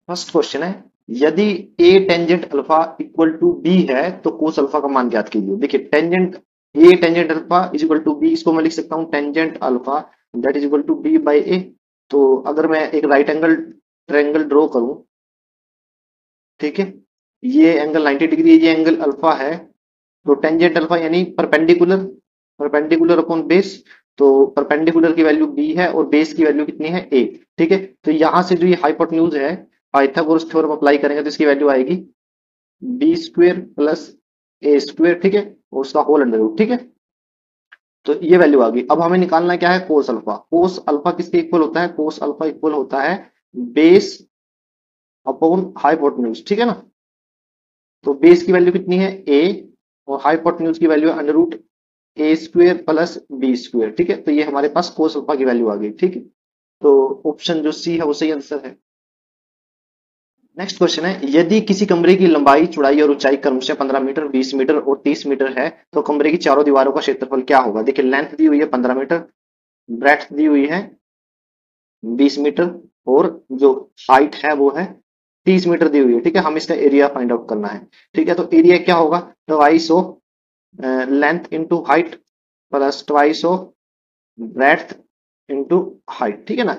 First question है, यदि a tangent alpha equal to b है तो कोस अल्फा का मान ज्ञात कीजिए। देखिए tangent a tangent alpha is equal to b, इसको मैं लिख सकता हूँ tangent alpha that is equal to b by a. तो अगर मैं एक राइट एंगल ट्रायंगल ड्रॉ करूं, ठीक है, ये एंगल 90 डिग्री है, ये एंगल अल्फा है, तो टेंजेंट अल्फा यानी परपेंडिकुलर, परपेंडिकुलर अपॉन बेस। तो परपेंडिकुलर की वैल्यू बी है और बेस की वैल्यू कितनी है ए। ठीक है, तो यहां से जो ये हाइपोटेन्यूज है, पाइथागोरस थ्योरम अप्लाई करेंगे तो इसकी वैल्यू आएगी बी स्क्वेयर प्लस ए स्क्वेयर, ठीक है, और उसका होल अंडर रूट। ठीक है, तो ये वैल्यू आ गई। अब हमें निकालना क्या है, कोस अल्फा। कोस अल्फा किसके इक्वल होता है, कोस अल्फा इक्वल होता है बेस अपॉन हाइपोटेन्यूज। ठीक है ना, तो बेस की वैल्यू कितनी है ए, और हाइपोटेन्यूज की वैल्यू है अंडर रूट ए स्क्वेयर प्लस बी स्क्वेयर। ठीक है, तो ये हमारे पास कोस अल्फा की वैल्यू आ गई। ठीक है, तो ऑप्शन जो सी है वो सही आंसर है। नेक्स्ट क्वेश्चन है, यदि किसी कमरे की लंबाई चौड़ाई और ऊंचाई क्रमशः 15 मीटर 20 मीटर और 30 मीटर है तो कमरे की चारों दीवारों का क्षेत्रफल क्या होगा। देखिए लेंथ दी हुई है 15 मीटर, ब्रेड्थ दी हुई है 20 मीटर, और जो हाइट है वो है 30 मीटर दी हुई है। ठीक है, हम इसका एरिया फाइंड आउट करना है। ठीक है, तो एरिया क्या होगा, twice of length into height plus twice of breadth into height. ठीक है ना,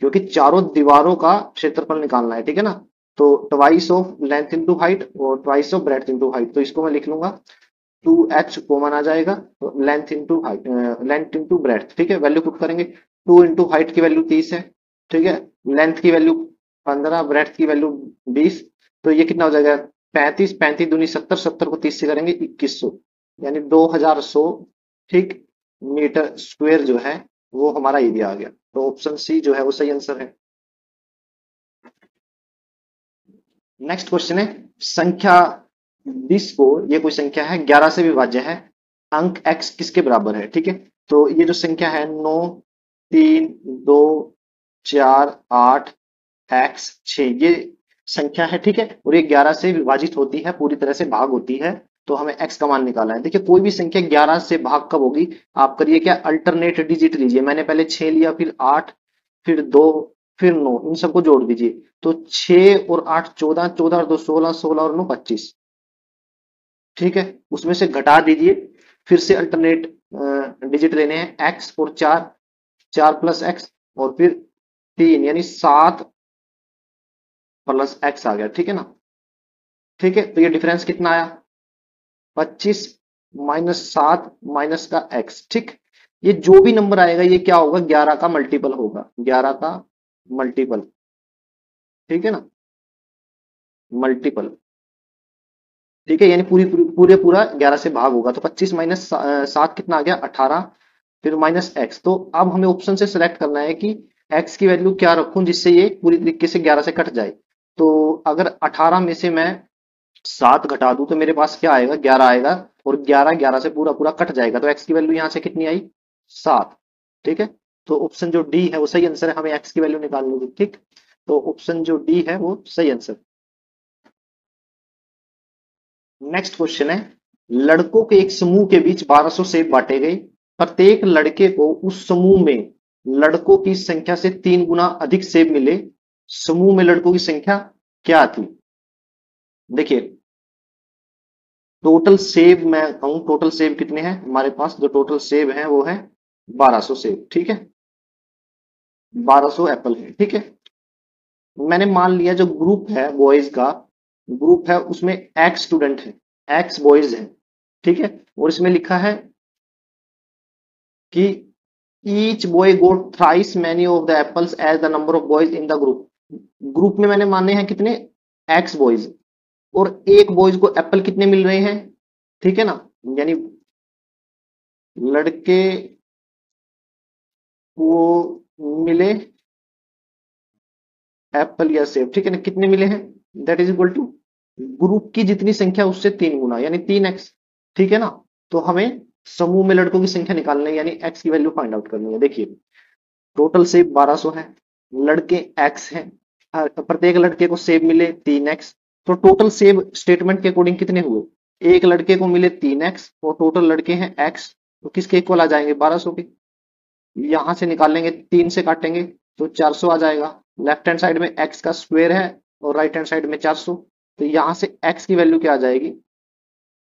क्योंकि चारों दीवारों का क्षेत्रफल निकालना है। ठीक है ना, तो twice of length into height और twice of breadth into height, तो इसको मैं लिख लूंगा 2h कॉमन आ जाएगा, तो length into height, length into breadth. ठीक है, वैल्यू पुट करेंगे, 2 इंटू हाइट की वैल्यू 30 है, ठीक है, लेंथ की वैल्यू 15, ब्रेड्थ की वैल्यू 20, तो ये कितना हो जाएगा 35, 35 दूनी 70, 70 को 30 से करेंगे 2100, यानी 2100, ठीक, मीटर स्क्वायर जो है वो हमारा एरिया आ गया। तो ऑप्शन सी जो है वो सही आंसर है। नेक्स्ट क्वेश्चन है, संख्या 20 को, ये कोई संख्या है 11 से विभाज्य है, अंक x किसके बराबर है। ठीक है, तो ये जो संख्या है 9 3 2 4 8 x 6, ये संख्या है। ठीक है, और ये 11 से विभाजित होती है, पूरी तरह से भाग होती है, तो हमें x का मान निकालना है। देखिए कोई भी संख्या 11 से भाग कब होगी, आप करिए क्या, अल्टरनेट डिजिट लीजिए। मैंने पहले 6 लिया, फिर 8, फिर 2, फिर 9, इन सबको जोड़ दीजिए, तो 6 और 8 14, 14 और 2 16, 16 और 9 25। ठीक है, उसमें से घटा दीजिए, फिर से अल्टरनेट डिजिट लेने हैं, एक्स और 4, 4 प्लस एक्स, और फिर 3 यानी 7 प्लस एक्स आ गया। ठीक है ना, ठीक है, तो ये डिफरेंस कितना आया, 25 माइनस 7 माइनस का एक्स। ठीक, ये जो भी नंबर आएगा ये क्या होगा, 11 का मल्टीपल होगा, 11 का मल्टीपल। ठीक है ना, मल्टीपल। ठीक है, यानी पूरे पूरा 11 से भाग होगा, तो 25 माइनस 7 कितना आ गया 18, फिर माइनस एक्स। तो अब हमें ऑप्शन से सिलेक्ट करना है कि एक्स की वैल्यू क्या रखूं जिससे ये पूरी तरीके से 11 से कट जाए। तो अगर 18 में से मैं 7 घटा दूं तो मेरे पास क्या आएगा, 11 आएगा, और 11 11 से पूरा पूरा कट जाएगा, तो एक्स की वैल्यू यहां से कितनी आई, 7। ठीक है, तो ऑप्शन जो डी है वो सही आंसर है, हमें एक्स की वैल्यू निकालनी होगी। ठीक, तो ऑप्शन जो डी है वो सही आंसर। नेक्स्ट क्वेश्चन है, लड़कों के एक समूह के बीच 1200 सेब बांटे गए, प्रत्येक लड़के को उस समूह में लड़कों की संख्या से 3 गुना अधिक सेब मिले, समूह में लड़कों की संख्या क्या थी। देखिए टोटल सेब मैं कहूं, टोटल सेब कितने हैं हमारे पास, जो टोटल सेब हैं वो है 1200 सेब। ठीक है, 1200 एप्पल है। ठीक है, मैंने मान लिया जो ग्रुप है बॉयज का, ग्रुप है उसमें एक्स स्टूडेंट है, एक्स बॉयज है। ठीक है, और इसमें लिखा है कि each boy got thrice many of the apples as the number of boys in the group. Group में मैंने माने हैं कितने, एक्स बॉयज, और एक बॉयज को एप्पल कितने मिल रहे हैं। ठीक है ना, यानी लड़के को मिले एप्पल या सेब, ठीक है ना, कितने मिले हैं, that is equal to group की जितनी संख्या उससे 3 गुना, यानी 3x। ठीक है ना, तो हमें समूह में लड़कों की संख्या निकालनी है, यानी x की वैल्यू फाइंड आउट करनी है। देखिए टोटल सेब 1200 है, लड़के x हैं, प्रत्येक लड़के को सेब मिले 3x, तो टोटल सेब स्टेटमेंट के अकॉर्डिंग कितने हुए, एक लड़के को मिले 3x और टोटल लड़के हैं x, तो किसके इक्वल आ जाएंगे 1200 के। यहां से निकालेंगे, 3 से काटेंगे तो 400 आ जाएगा, लेफ्ट हैंड साइड में x का स्क्वायर है और राइट हैंड साइड में 400। तो यहाँ से x की वैल्यू क्या आ जाएगी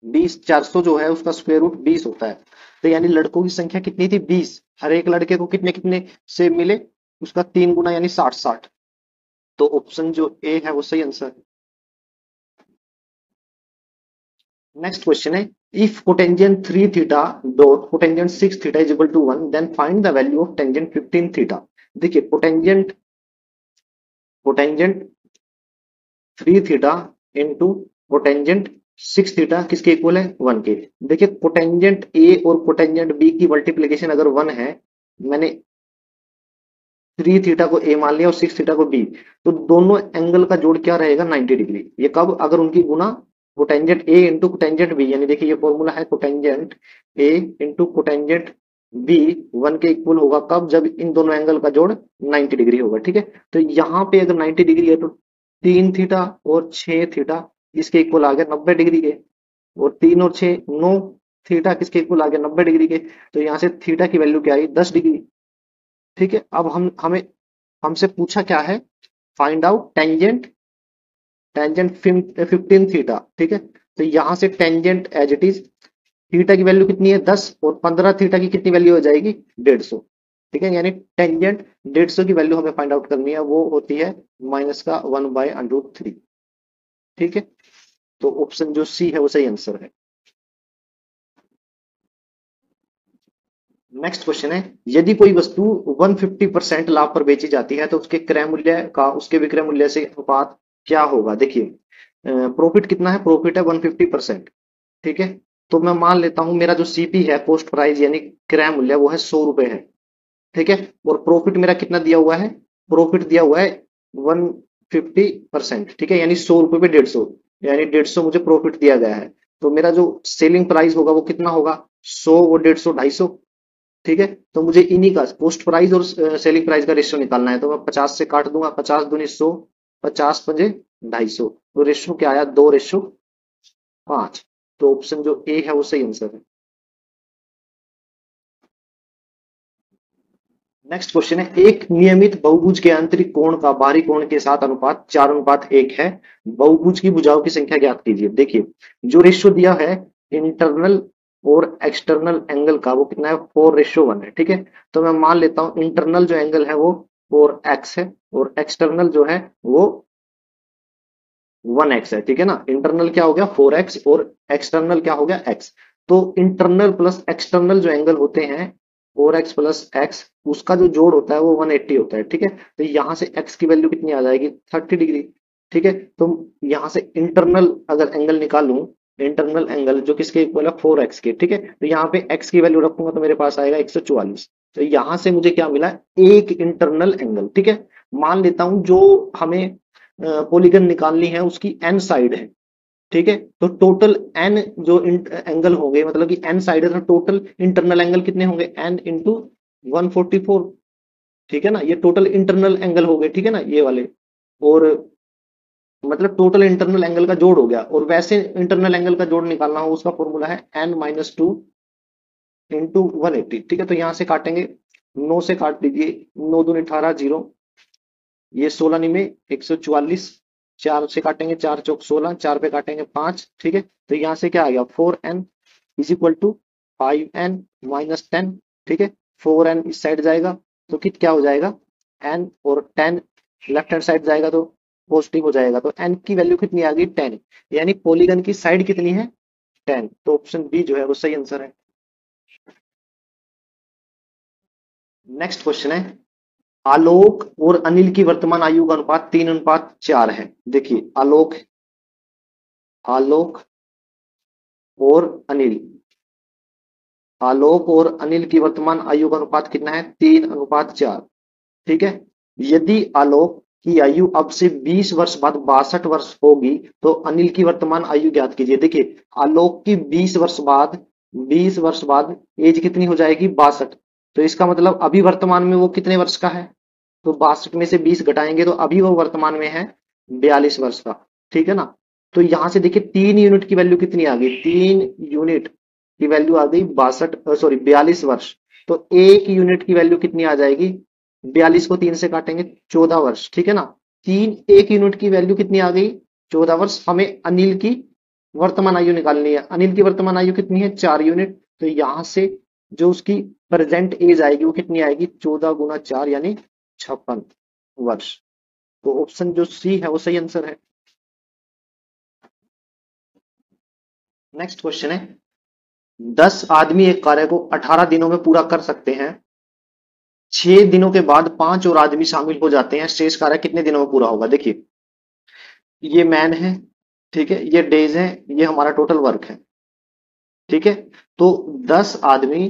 20। 400 जो है उसका स्क्वायर रूट 20 होता है। तो यानी लड़कों की संख्या कितनी थी 20। हर एक लड़के को कितने कितने से मिले उसका 3 गुना यानी 60 60। तो ऑप्शन जो ए है वो सही आंसर है। नेक्स्ट क्वेश्चन है if cotangent 3 theta dot cotangent 6 theta is equal to 1 then find the value of tangent 15 theta. देखिए cotangent cotangent 3 theta into cotangent 6 theta किसके इक्वल है 1 के। देखिए कोटेंजेंट ए और कोटेंजेंट बी की मल्टीप्लीकेशन अगर 1 है, मैंने 3 थीटा को ए मान लिया और 6 थीटा को बी, तो दोनों एंगल का जोड़ क्या रहेगा 90 डिग्री। ये कब अगर उनकी गुना cotangent A into cotangent B, यानी देखिए ये फॉर्मूला है cotangent A into cotangent B 1 के इक्वल होगा कब जब इन दोनों एंगल का जोड़ 90 डिग्री होगा। ठीक है, तो यहाँ पे अगर 90 डिग्री है तो 3 थीटा और 6 थीटा इसके इक्वल आ गया 90 डिग्री के, और 3 और 6 9 थीटा किसके इक्वल आ गया 90 डिग्री के। तो यहाँ से थीटा की वैल्यू क्या आई 10 डिग्री। ठीक है, अब हमें हमसे पूछा क्या है find out tangent tangent 15 theta. ठीक है, तो यहां से tangent as it is theta की वैल्यू कितनी है 10 और 15 थीटा की कितनी वैल्यू हो जाएगी 150। ठीक है, यानी टेंजेंट 150 की वैल्यू हमें फाइंड आउट करनी है, वो होती है माइनस का 1/√3। ठीक है, तो ऑप्शन जो सी है वो सही आंसर है। नेक्स्ट क्वेश्चन है यदि कोई वस्तु 150% लाभ पर बेची जाती है तो उसके क्रय मूल्य का उसके विक्रय मूल्य से अनुपात क्या होगा। देखिए प्रॉफिट कितना है, प्रॉफिट है 150%। ठीक है, तो मैं मान लेता हूं मेरा जो सीपी है कॉस्ट प्राइस यानी क्रय मूल्य वो है 100 रुपए है। ठीक है, और प्रॉफिट मेरा कितना दिया हुआ है, प्रॉफिट दिया हुआ है 150%। ठीक है, यानी 100 रुपए पे 150, यानी 150 मुझे प्रॉफिट दिया गया है। तो मेरा जो सेलिंग प्राइस होगा वो कितना होगा 100 और 150 250। ठीक है, तो मुझे इन्हीं का कॉस्ट प्राइस और सेलिंग प्राइस का रेशियो निकालना है। तो मैं 50 से काट दूंगा, 50 दूनी 100, 50 पंजे 250, तो रेशियो क्या आया 2:5। तो ऑप्शन जो ए है वो सही आंसर है। नेक्स्ट क्वेश्चन है एक नियमित बहुभुज के आंतरिक कोण का बाहरी कोण के साथ अनुपात 4:1 है, बहुभुज की भुजाओं की संख्या ज्ञात कीजिए। देखिए जो रेशियो दिया है इंटरनल और एक्सटर्नल एंगल का वो कितना है 4:1 है। ठीक है, तो मैं मान लेता हूं इंटरनल जो एंगल है वो 4x है और एक्सटर्नल जो है वो 1x है। ठीक है ना, इंटरनल क्या हो गया 4x और एक्सटर्नल क्या हो गया x। तो इंटरनल प्लस एक्सटर्नल जो एंगल होते हैं 4x प्लस x उसका जो जोड़ होता है वो 180 होता है। ठीक है, तो यहाँ से x की वैल्यू कितनी आ जाएगी 30 डिग्री। ठीक है, तो यहाँ से इंटरनल अगर एंगल निकालूं, इंटरनल एंगल जो किसके इक्वल है 4x के। ठीक है, तो यहाँ पे x की वैल्यू रखूंगा तो मेरे पास आएगा 144। तो यहाँ से मुझे क्या मिला एक इंटरनल एंगल। ठीक है, मान लेता हूं जो हमें पॉलीगन निकालनी है उसकी एन साइड है। ठीक है, तो टोटल एन जो एंगल होंगे मतलब कि एन साइड है तो टोटल इंटरनल एंगल कितने होंगे एन इंटू 144। ठीक है ना, ये टोटल इंटरनल एंगल हो गए। ठीक है ना, ये वाले, और मतलब टोटल इंटरनल एंगल का जोड़ हो गया। और वैसे इंटरनल एंगल का जोड़ निकालना हो उसका फॉर्मूला है n-2 इंटू 180। ठीक है, तो यहां से काटेंगे 9 से काट दीजिए, 9 दूनी 18 0, ये 16 में 144, 4 से काटेंगे 4 चौक 16, 4 पे काटेंगे 5। ठीक है, तो यहाँ से क्या आ गया 4n is equal to 5n-10। ठीक है, 4n इस साइड जाएगा तो कित क्या हो जाएगा n, और 10 लेफ्ट हैंड साइड जाएगा तो पॉजिटिव हो जाएगा। तो n की वैल्यू कितनी आ गई 10, यानी पॉलीगन की साइड कितनी है 10। तो ऑप्शन बी जो है वो सही आंसर है। नेक्स्ट क्वेश्चन है आलोक और अनिल की वर्तमान आयु का अनुपात 3:4 है। देखिए आलोक आलोक और अनिल आलोक और अनिल की वर्तमान आयु का अनुपात कितना है 3:4। ठीक है, यदि आलोक की आयु अब से 20 वर्ष बाद 62 वर्ष होगी तो अनिल की वर्तमान आयु ज्ञात कीजिए। देखिए आलोक की 20 वर्ष बाद एज कितनी हो जाएगी 62। तो इसका मतलब अभी वर्तमान में वो कितने वर्ष का है, तो 62 में से 20 घटाएंगे तो अभी वो वर्तमान में है 42 वर्ष का। ठीक है ना, तो यहां से देखिए 3 यूनिट की वैल्यू कितनी आ गई 3 यूनिट की वैल्यू आ गई 42 वर्ष। तो 1 यूनिट की वैल्यू कितनी आ जाएगी 42 को 3 से काटेंगे 14 वर्ष। ठीक है ना, एक यूनिट की वैल्यू कितनी आ गई? 14 वर्ष। हमें अनिल की वर्तमान आयु निकालनी है। अनिल की वर्तमान आयु कितनी है? 4 यूनिट। तो यहां से जो उसकी प्रेजेंट एज आएगी वो कितनी आएगी? 14 गुना 4 यानी 56 वर्ष। तो ऑप्शन जो सी है वो सही आंसर है। नेक्स्ट क्वेश्चन है, 10 आदमी एक कार्य को 18 दिनों में पूरा कर सकते हैं। 6 दिनों के बाद 5 और आदमी शामिल हो जाते हैं, शेष कार्य कितने दिनों में पूरा होगा? देखिए, ये मैन है, ठीक है, ये डेज है, ये हमारा टोटल वर्क है, ठीक है। तो 10 आदमी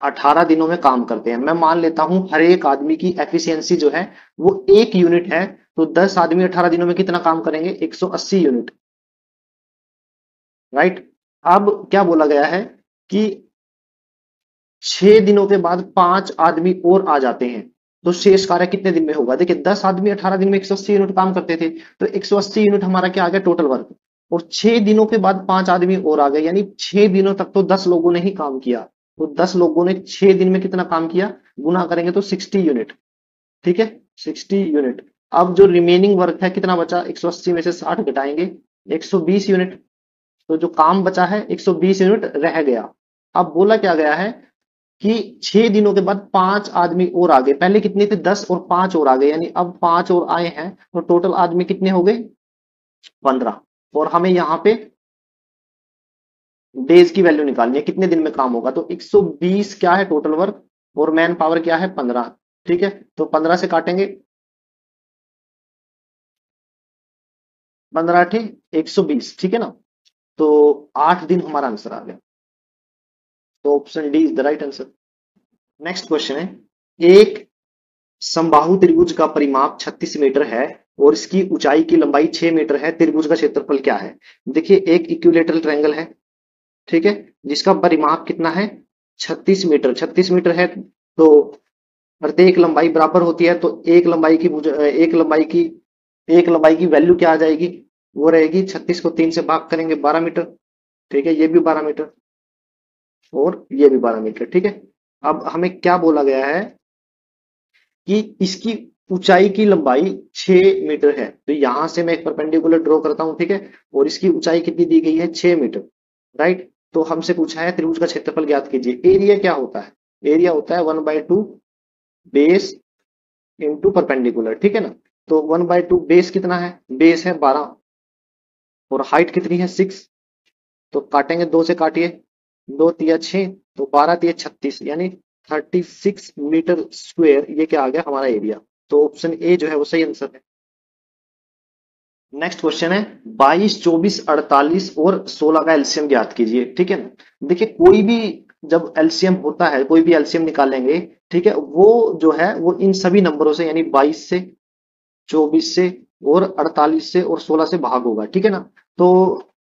18 दिनों में काम करते हैं। मैं मान लेता हूं हर एक आदमी की एफिशिएंसी जो है वो 1 यूनिट है। तो 10 आदमी 18 दिनों में कितना काम करेंगे? 180 यूनिट, राइट। अब क्या बोला गया है कि 6 दिनों के बाद 5 आदमी और आ जाते हैं, तो शेष कार्य कितने दिन में होगा? देखिए, 10 आदमी 18 दिन में 180 यूनिट काम करते थे, तो 180 यूनिट हमारा क्या आ गया? Total work. और 6 दिनों के बाद 5 आदमी और आ गए, यानी 6 दिनों तक तो 10 लोगों ने ही काम किया। तो 10 लोगों ने 6 दिन में कितना काम किया? गुना करेंगे तो 60 यूनिट, ठीक है, 60 यूनिट। अब जो रिमेनिंग वर्क है कितना बचा? 180 में से 60 घटाएंगे, 120 यूनिट। तो जो काम बचा है 120 यूनिट रह गया। अब बोला क्या गया है कि 6 दिनों के बाद 5 आदमी और आ गए। पहले कितने थे? 10 और 5 और आ गए, यानी अब 5 और आए हैं, तो टोटल आदमी कितने हो गए? 15। और हमें यहाँ पे डेज की वैल्यू निकालनी है, कितने दिन में काम होगा। तो 120 क्या है? Total work. और मैन पावर क्या है? 15, ठीक है। तो 15 से काटेंगे, 15 × 120, ठीक है ना। तो 8 दिन हमारा आंसर आ गया। तो option D is the right answer. Next question है, एक समबाहु त्रिभुज का परिमाप 36 मीटर है और इसकी ऊंचाई की लंबाई 6 मीटर है। त्रिभुज का क्षेत्रफल क्या है? देखिए, एक इक्विलेटरल ट्रायंगल है, ठीक है, जिसका परिमाप कितना है? 36 मीटर। 36 मीटर है तो प्रत्येक लंबाई बराबर होती है, तो एक लंबाई की वैल्यू क्या आ जाएगी? वो रहेगी 36 को 3 से भाग करेंगे 12 मीटर, ठीक है, ये भी 12 मीटर और ये भी 12 मीटर, ठीक है। अब हमें क्या बोला गया है कि इसकी ऊंचाई की लंबाई 6 मीटर है। तो यहां से मैं एक परपेंडिकुलर ड्रॉ करता हूं, ठीक है, और इसकी ऊंचाई कितनी दी गई है? 6 मीटर, राइट। तो हमसे पूछा है त्रिभुज का क्षेत्रफल ज्ञात कीजिए। एरिया क्या होता है? एरिया होता है 1/2 बेस इंटू परपेंडिकुलर, ठीक है ना। तो 1/2 बेस कितना है? बेस है 12 और हाइट कितनी है? 6। तो काटेंगे, 2 से काटिए, 2 तिया 6, तो 12 तिया 36, यानी 36 मीटर स्क्वायर, ये क्या आ गया? हमारा एरिया। तो ऑप्शन ए जो है वो सही आंसर है। नेक्स्ट क्वेश्चन है, 22, 24, 48 और 16 का एलसीएम ज्ञात कीजिए, ठीक है ना। देखिए, कोई भी जब एलसीएम होता है, कोई भी एलसीएम निकालेंगे, ठीक है, वो जो है वो इन सभी नंबरों से, यानी 22 से, 24 से और 48 से और 16 से भाग होगा, ठीक है ना। तो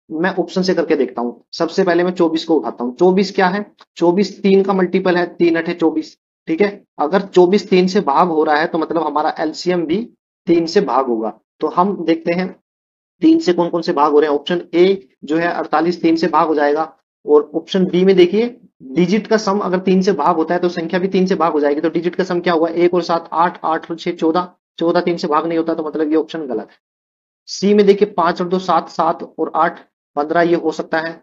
मैं ऑप्शन से करके देखता हूं। सबसे पहले मैं 24 को उठाता हूं। 24 क्या है? 24 3 का मल्टीपल है, 3 8 24, ठीक है। अगर 24 3 से भाग हो रहा है तो मतलब हमारा एलसीएम भी 3 से भाग होगा। तो हम देखते हैं 3 से कौन कौन से भाग हो रहे हैं। ऑप्शन ए जो है 48 3 से भाग हो जाएगा। और ऑप्शन बी में देखिए, डिजिट का सम अगर 3 से भाग होता है तो संख्या भी 3 से भाग हो जाएगी। तो डिजिट का सम क्या हुआ? 1 और 7 8, 8 और 6 14, 14 3 से भाग नहीं होता, तो मतलब ये ऑप्शन गलत है। सी में देखिए 5 और 2 7, 7 और 8 15, ये हो सकता है।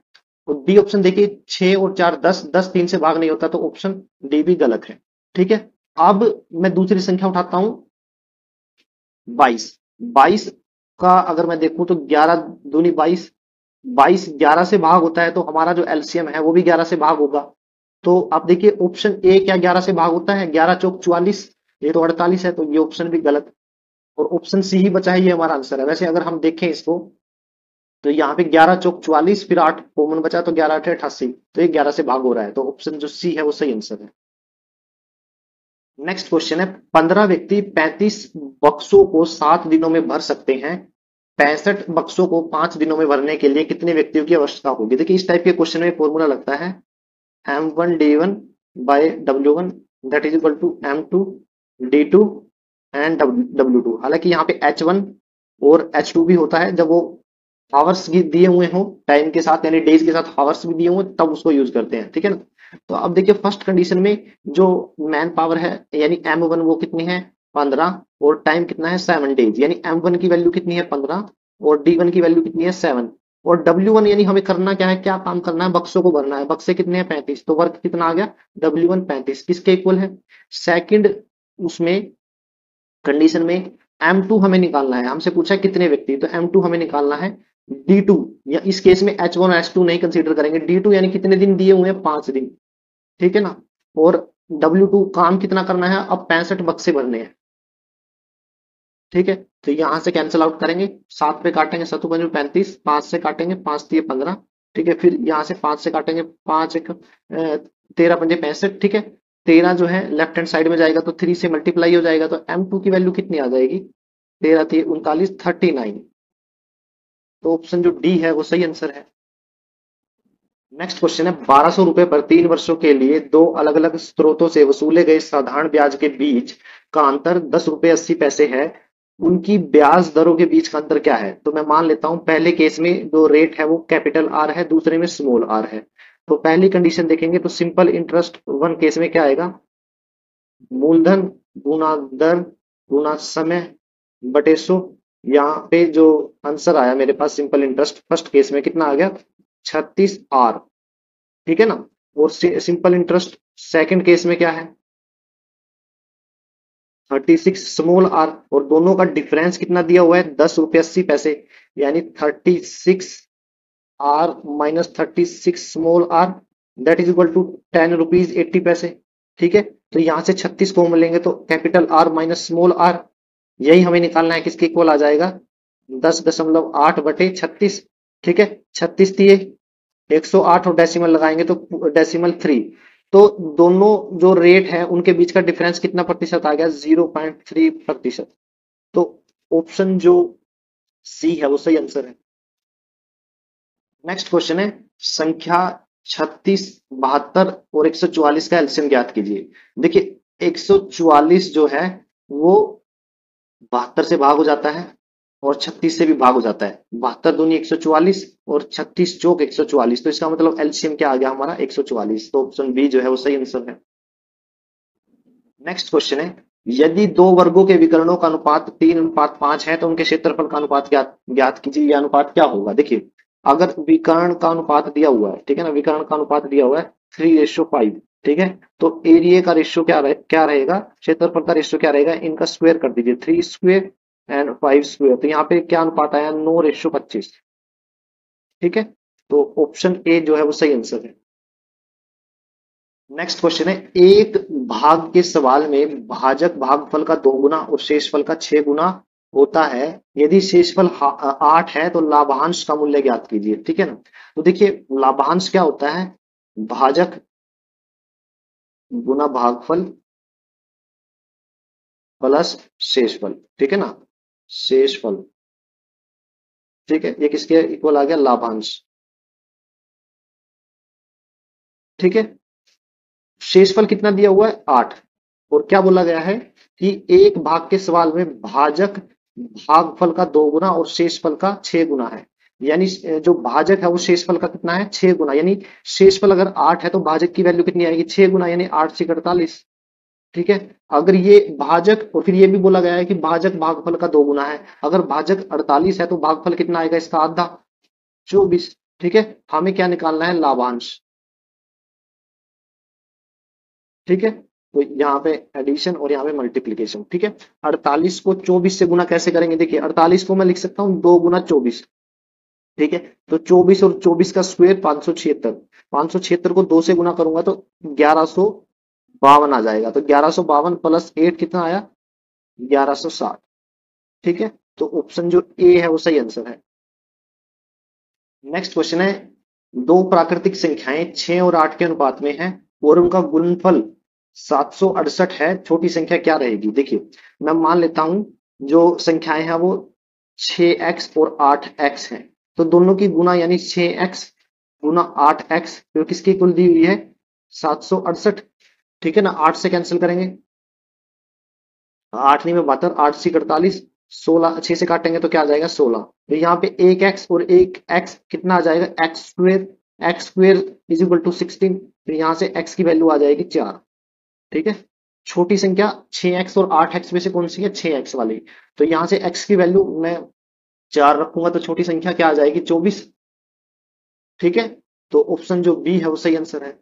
और डी ऑप्शन देखिए 6 और 4 10, 10 3 से भाग नहीं होता, तो ऑप्शन डी भी गलत है, ठीक है। अब मैं दूसरी संख्या उठाता हूं, 22। 22 का अगर मैं देखूं तो 11 दूनी 22, 22 11 से भाग होता है, तो हमारा जो एलसीएम है वो भी 11 से भाग होगा। तो आप देखिए ऑप्शन ए क्या 11 से भाग होता है? 11 चौक 44, ये तो 48 है, तो ये ऑप्शन भी गलत। और ऑप्शन सी ही बचा है, ये हमारा आंसर है। वैसे अगर हम देखें इसको, तो यहाँ पे 11 चौक 44, फिर 8 कॉमन बचा, तो 11 8 88, तो ये 11 से भाग हो रहा है। तो ऑप्शन जो सी है वो सही आंसर है। नेक्स्ट क्वेश्चन है, 15 व्यक्ति 35 बक्सों को 7 दिनों में भर सकते हैं। 65 बक्सों को 5 दिनों में भरने के लिए कितने व्यक्तियों की आवश्यकता होगी? देखिए, इस टाइप के क्वेश्चन में फॉर्मूला लगता है m1d1 by w1 that is equal to m2 d2 and w2। हालांकि यहाँ पे h1 और h2 भी होता है, जब वो हावर्स दिए हुए हो टाइम के साथ, यानी डेज के साथ हावर्स भी दिए हुए, तब उसको यूज करते हैं, ठीक है ना। तो अब देखिए, फर्स्ट कंडीशन में जो मैन पावर है यानी m1 वो कितनी है? 15 और टाइम कितना है 7 डेज, यानी M1 की वैल्यू कितनी है 15 और D1 की वैल्यू कितनी है 7 और W1 यानी हमें करना क्या है, क्या काम करना है, बक्सों को भरना है। बक्से कितने हैं 35, तो वर्क कितना आ गया W1 35, किसके इक्वल है सेकंड उसमें कंडीशन में M2 हमें निकालना है। हमसे पूछा है कितने व्यक्ति, तो M2 हमें निकालना है D2, या इस केस में H1 और H2 नहीं कंसीडर करेंगे, D2 यानी कितने दिन दिए हुए हैं 5 दिन, ठीक है ना। और W2 काम कितना करना है, अब 65 बक्से भरने हैं, ठीक है। तो यहां से कैंसिल आउट करेंगे, 7 पे काटेंगे 7 पंजे 35, 5 से काटेंगे 5 दिए 15, ठीक है। फिर यहाँ से 5 से काटेंगे 5 एक 13 पंजे 65, ठीक है। 13 जो है लेफ्ट हैंड साइड में जाएगा तो 3 से मल्टीप्लाई हो जाएगा, तो M2 की वैल्यू कितनी आ जाएगी 13 थी 39 39। तो ऑप्शन जो डी है वो सही आंसर है। नेक्स्ट क्वेश्चन है 1200 रुपए पर 3 वर्षों के लिए दो अलग अलग स्रोतों से वसूले गए साधारण ब्याज के बीच का अंतर 10 रुपए 80 पैसे है, उनकी ब्याज दरों के बीच का अंतर क्या है। तो मैं मान लेता हूं पहले केस में जो रेट है वो कैपिटल आर है, दूसरे में स्मॉल आर है। तो पहली कंडीशन देखेंगे तो सिंपल इंटरेस्ट वन केस में क्या आएगा, मूलधन गुना दर गुना समय बटे 100। यहाँ पे जो आंसर आया मेरे पास सिंपल इंटरेस्ट फर्स्ट केस में कितना आ गया 36 आर, ठीक है ना। और सिंपल इंटरेस्ट सेकंड केस में क्या है 36 स्मॉल आर, और दोनों का डिफरेंस कितना दिया हुआ है 10 रुपये 80 पैसे, यानी 36 R minus 36 small R that is equal to 10 rupees 80 पैसे, ठीक है। तो यहां से 36 को हम लेंगे तो capital R minus small R, यही हमें निकालना है, किसके इक्वल आ जाएगा 10.8/36, ठीक है। 36 दिए 108 और डेसिमल लगाएंगे तो डेसिमल 3, तो दोनों जो रेट है उनके बीच का डिफरेंस कितना प्रतिशत आ गया 0.3%। तो ऑप्शन जो सी है वो सही आंसर है। नेक्स्ट क्वेश्चन है संख्या 36 72 और 144 का एलसीएम ज्ञात कीजिए। देखिए 144 जो है वो 72 से भाग हो जाता है और 36 से भी भाग हो जाता है, 72 दूनी 144 और 36 चौक 144, तो इसका मतलब एलसीएम क्या आ गया हमारा 144, तो ऑप्शन बी जो है वो सही आंसर है। नेक्स्ट क्वेश्चन है यदि दो वर्गों के विकर्णों का अनुपात 3:5 है तो उनके क्षेत्रफल का अनुपात ज्ञात कीजिए, यह अनुपात क्या होगा। देखिए अगर विकर्ण का अनुपात दिया हुआ है, ठीक है ना, विकर्ण का अनुपात दिया हुआ है 3:5, ठीक है, तो एरिया का रेशियो क्या रहेगा, क्षेत्रफल का रेशियो क्या रहेगा, इनका स्क्वायर कर दीजिए 3 स्क्वायर एंड 5 स्क्वायर, तो यहाँ पे क्या अनुपात आया 9:25, ठीक है। तो ऑप्शन ए जो है वो सही आंसर है। नेक्स्ट क्वेश्चन है एक भाग के सवाल में भाजक भागफल का 2 गुना और शेषफल का 6 गुना होता है, यदि शेषफल 8 है तो लाभांश का मूल्य ज्ञात कीजिए, ठीक है ना। तो देखिए लाभांश क्या होता है भाजक गुना भागफल प्लस शेषफल, ठीक है ना, शेषफल, ठीक है, ये किसके इक्वल आ गया लाभांश, ठीक है। शेषफल कितना दिया हुआ है 8, और क्या बोला गया है कि एक भाग के सवाल में भाजक भागफल का 2 गुना और शेषफल का 6 गुना है, यानी जो भाजक है वो शेषफल का कितना है 6 गुना, यानी शेषफल अगर 8 है तो भाजक की वैल्यू कितनी आएगी 6 गुना, यानी 8 से 48, ठीक है। अगर ये भाजक, और फिर ये भी बोला गया है कि भाजक भागफल का 2 गुना है, अगर भाजक 48 है तो भागफल कितना आएगा इसका आधा 24, ठीक है। हमें क्या निकालना है लाभांश, ठीक है। तो यहाँ पे एडिशन और यहाँ पे मल्टीप्लीकेशन, ठीक है। 48 को 24 से गुना कैसे करेंगे, देखिए 48 को मैं लिख सकता हूँ 2 गुना 24, ठीक है। तो 24 और 24 का स्क्वायर 576, 576 को 2 से गुना करूंगा तो 1152 आ जाएगा, तो 1152 प्लस 8 कितना आया 1160, ठीक है। तो ऑप्शन जो ए है वो सही आंसर है। नेक्स्ट क्वेश्चन है दो प्राकृतिक संख्याएं 6 और 8 के अनुपात में है और उनका गुणनफल 768 है, छोटी संख्या क्या रहेगी। देखिए मैं मान लेता हूं जो संख्याएं हैं वो 6x और 8x हैं, तो दोनों की गुना यानी 6x गुना 8x जो किसकी कुल दी हुई है 768, ठीक है ना। 8 से कैंसिल करेंगे 8 नहीं में 72, 8 से 48, 16 6 से काटेंगे तो क्या आ जाएगा 16, तो यहाँ पे एक x और एक x कितना आ जाएगा x square is equal to 16, तो यहाँ से x की वैल्यू आ जाएगी 4, ठीक है। छोटी संख्या 6x और 8x में से कौन सी है? 6x वाली। तो यहां से x की वैल्यू मैं 4 रखूंगा तो छोटी संख्या क्या आ जाएगी? 24। ठीक है, तो ऑप्शन जो बी है वो सही आंसर है।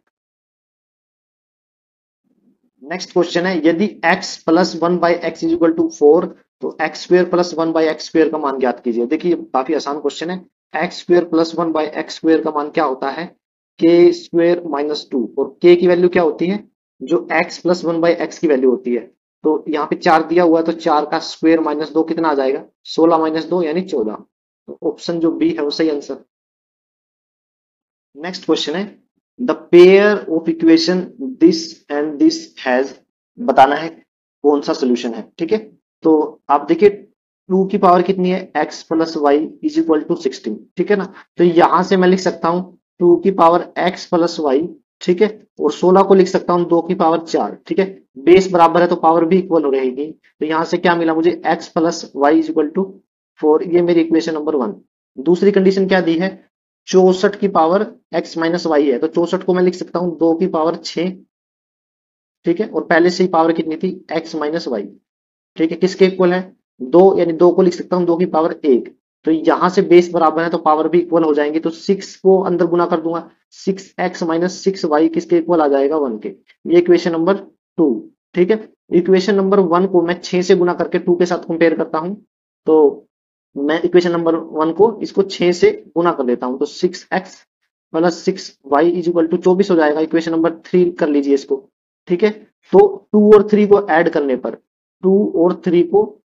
नेक्स्ट क्वेश्चन है, यदि x plus one by X is equal to 4, तो X square plus one by X square का मान ज्ञात कीजिए। देखिए काफी आसान क्वेश्चन है। X square plus one by X square का मान क्या होता है? के स्क्वेयर माइनस टू, और के की वैल्यू क्या होती है? जो x plus one by x की वैल्यू होती है। तो यहाँ पे 4 दिया हुआ है, तो 4 का स्क्वेयर माइनस दो कितना आ जाएगा? 16 माइनस दो यानी 14। तो ऑप्शन जो बी है वो सही आंसर। नेक्स्ट क्वेश्चन है, the pair of equation this and this has, बताना है कौन सा सोल्यूशन है। ठीक है, तो आप देखिए 2 की पावर कितनी है? x plus Y is equal to 16। ठीक है ना, तो यहां से मैं लिख सकता हूं 2 की पावर x प्लस वाई। ठीक है, और 16 को लिख सकता हूं 2 की पावर 4। ठीक है, बेस बराबर है तो पावर भी इक्वल हो रहेगी। तो यहां से क्या मिला मुझे? x plus Y is equal to 4। ये मेरी इक्वेशन नंबर 1। दूसरी कंडीशन क्या दी है? 64 की पावर x माइनस वाई है, तो 64 को मैं लिख सकता हूँ 2 की पावर 6। ठीक है, और पहले से ही पावर कितनी थी? x minus Y. ठीक है, किसके इक्वल है? 2, यानी 2 को लिख सकता हूँ 2 की पावर 1। तो यहां से बेस बराबर है तो पावर भी इक्वल हो जाएंगे, तो 6 को अंदर गुना कर दूंगा। 6x माइनस 6y किसके इक्वल आ जाएगा? 1 के। ये इक्वेशन नंबर 2। ठीक है, इक्वेशन नंबर 1 को मैं 6 से गुना करके 2 के साथ कंपेयर करता हूं। तो मैं इक्वेशन नंबर 1 को इसको 6 से गुना कर देता हूं, तो 6x plus 6y is equal to 24 हो जाएगा। इक्वेशन नंबर 3 कर लीजिए इसको। ठीक है, तो 2 और 3 को ऐड करने पर, 2 और 3 को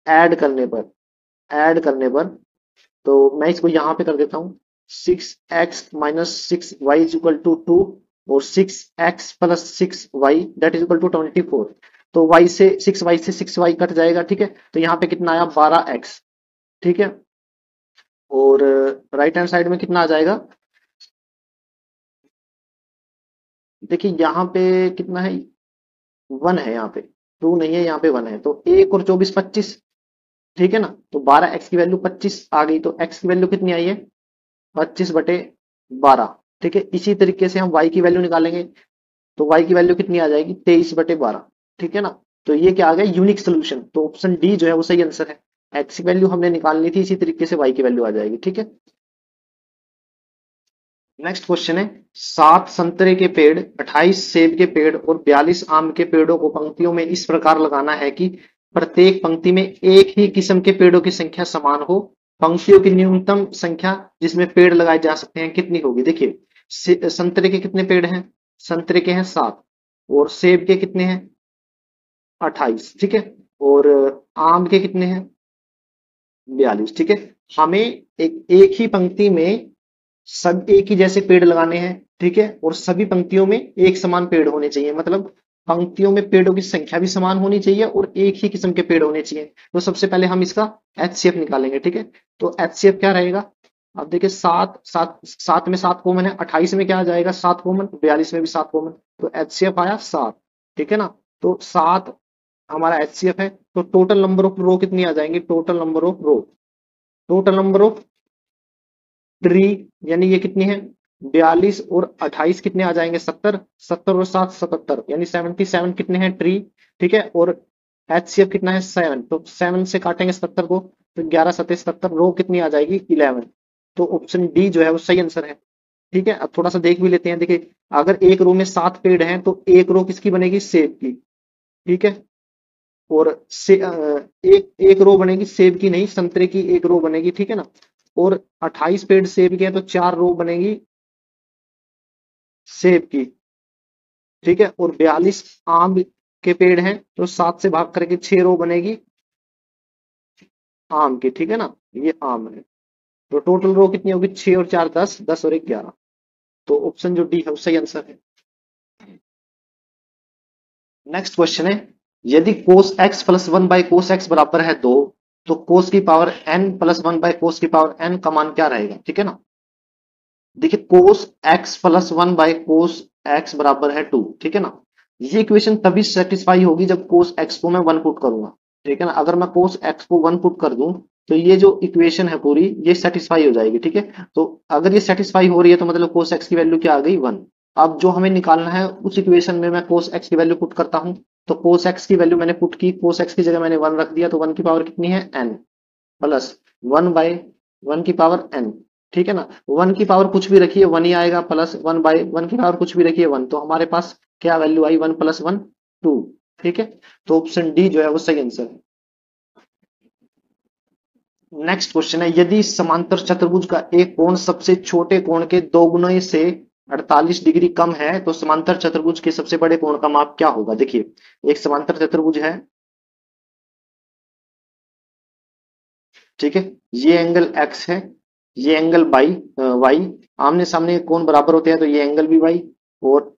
ऐड करने पर तो मैं इसको यहां पे कर देता हूं। 6x minus 6y is equal to 2, और 6x plus 6y that is equal to 24। तो y से 6y से 6y कट जाएगा। ठीक है, तो यहाँ पे कितना आया? 12x। ठीक है, और राइट हैंड साइड में कितना आ जाएगा? देखिए यहाँ पे कितना है? 1 है यहाँ पे, 2 नहीं है, यहाँ पे 1 है। तो 1 और 24 25। ठीक है ना, तो 12x की वैल्यू 25 आ गई। तो x की वैल्यू कितनी आई है? 25/12। ठीक है, इसी तरीके से हम y की वैल्यू निकालेंगे, तो y की वैल्यू कितनी आ जाएगी? 23/12। ठीक है ना, तो ये क्या आ गया? Unique solution. तो ऑप्शन डी जो है वो सही आंसर है। x की वैल्यू हमने निकालनी थी, इसी तरीके से y की वैल्यू आ जाएगी। ठीक है, नेक्स्ट क्वेश्चन है, 7 संतरे के पेड़, 28 सेब के पेड़ और 42 आम के पेड़ों को पंक्तियों में इस प्रकार लगाना है कि प्रत्येक पंक्ति में एक ही किस्म के पेड़ों की संख्या समान हो। पंक्तियों की न्यूनतम संख्या जिसमें पेड़ लगाए जा सकते हैं कितनी होगी? देखिए संतरे के कितने पेड़ हैं? संतरे के हैं 7, और सेब के कितने हैं? 28। ठीक है, और आम के कितने हैं? 42। ठीक है, हमें एक ही पंक्ति में सब एक ही जैसे पेड़ लगाने हैं। ठीक है, और सभी पंक्तियों में एक समान पेड़ होने चाहिए, मतलब पंक्तियों में पेड़ों की संख्या भी समान होनी चाहिए और एक ही किस्म के पेड़ होने चाहिए। तो सबसे पहले हम इसका एचसीएफ निकालेंगे। ठीक है, तो एचसीएफ क्या रहेगा? अब देखिए 7 में 7 कॉमन है, 28 में क्या आ जाएगा? 7 कॉमन, 42 में भी 7 कॉमन, तो एचसीएफ आया 7। ठीक है ना, तो 7 हमारा एचसीएफ है। तो टोटल नंबर ऑफ रो कितनी आ जाएंगी? टोटल नंबर ऑफ ट्री, यानी ये कितनी है? 42 और 28 कितने आ जाएंगे? 70। 70 और 7 77, यानी 77 कितने हैं? ट्री। ठीक है, और एचसीएफ कितना है? 7। तो 7 से काटेंगे 70 को, तो 11 7 77, रो कितनी आ जाएगी? 11। तो ऑप्शन डी जो है वो सही आंसर है। ठीक है, अब थोड़ा सा देख भी लेते हैं। देखिए अगर एक रो में 7 पेड़ हैं तो एक रो किसकी बनेगी? सेब की। ठीक है, और एक एक रो बनेगी सेब की नहीं, संतरे की एक रो बनेगी। ठीक है ना, और 28 पेड़ सेब के हैं तो 4 रो बनेगी सेब की। ठीक है, और 42 आम के पेड़ हैं तो 7 से भाग करके 6 रो बनेगी आम की। ठीक है ना, ये आम है। तो टोटल रो कितनी होगी? 6 और 4 10, 10 और 1 11। तो ऑप्शन जो डी है वो सही आंसर है। नेक्स्ट क्वेश्चन है, यदि cos x plus 1 by cos x बराबर है 2, तो cos की पावर n प्लस 1 बाई कोस की पावर n का मान क्या रहेगा? ठीक है ना, देखिए cos x plus 1 by cos x बराबर है 2। ठीक है ना, ये इक्वेशन तभी सेटिस्फाई होगी जब cos x को मैं 1 पुट करूंगा। ठीक है ना, अगर मैं cos x को 1 पुट कर दूं तो ये जो इक्वेशन है पूरी ये सेटिस्फाई हो जाएगी। ठीक है, तो अगर ये सेटिस्फाई हो रही है तो मतलब cos x की वैल्यू क्या आ गई? 1। अब जो हमें निकालना है उस इक्वेशन में मैं cos x की वैल्यू पुट करता हूं। तो cos x की वैल्यू मैंने पुट की, cos x की जगह मैंने 1 रख दिया, तो 1 की पावर कितनी है n प्लस 1/1 की पावर n। ठीक है ना, 1 की पावर कुछ भी रखिए 1 ही आएगा, प्लस 1/1 की पावर कुछ भी रखिए 1, तो हमारे पास क्या वैल्यू आई 1 + 1 2। ठीक है, तो ऑप्शन डी जो है वो सही आंसर है। नेक्स्ट क्वेश्चन है, यदि समांतर चतुर्भुज का एक कोण सबसे छोटे कोण के दोगुने से 48 डिग्री कम है, तो समांतर चतुर्भुज के सबसे बड़े कोण का माप क्या होगा। देखिए, एक समांतर चतुर्भुज है, ठीक है, ये एंगल x है, ये एंगल y, आमने सामने कोण बराबर होते हैं तो ये एंगल भी y, और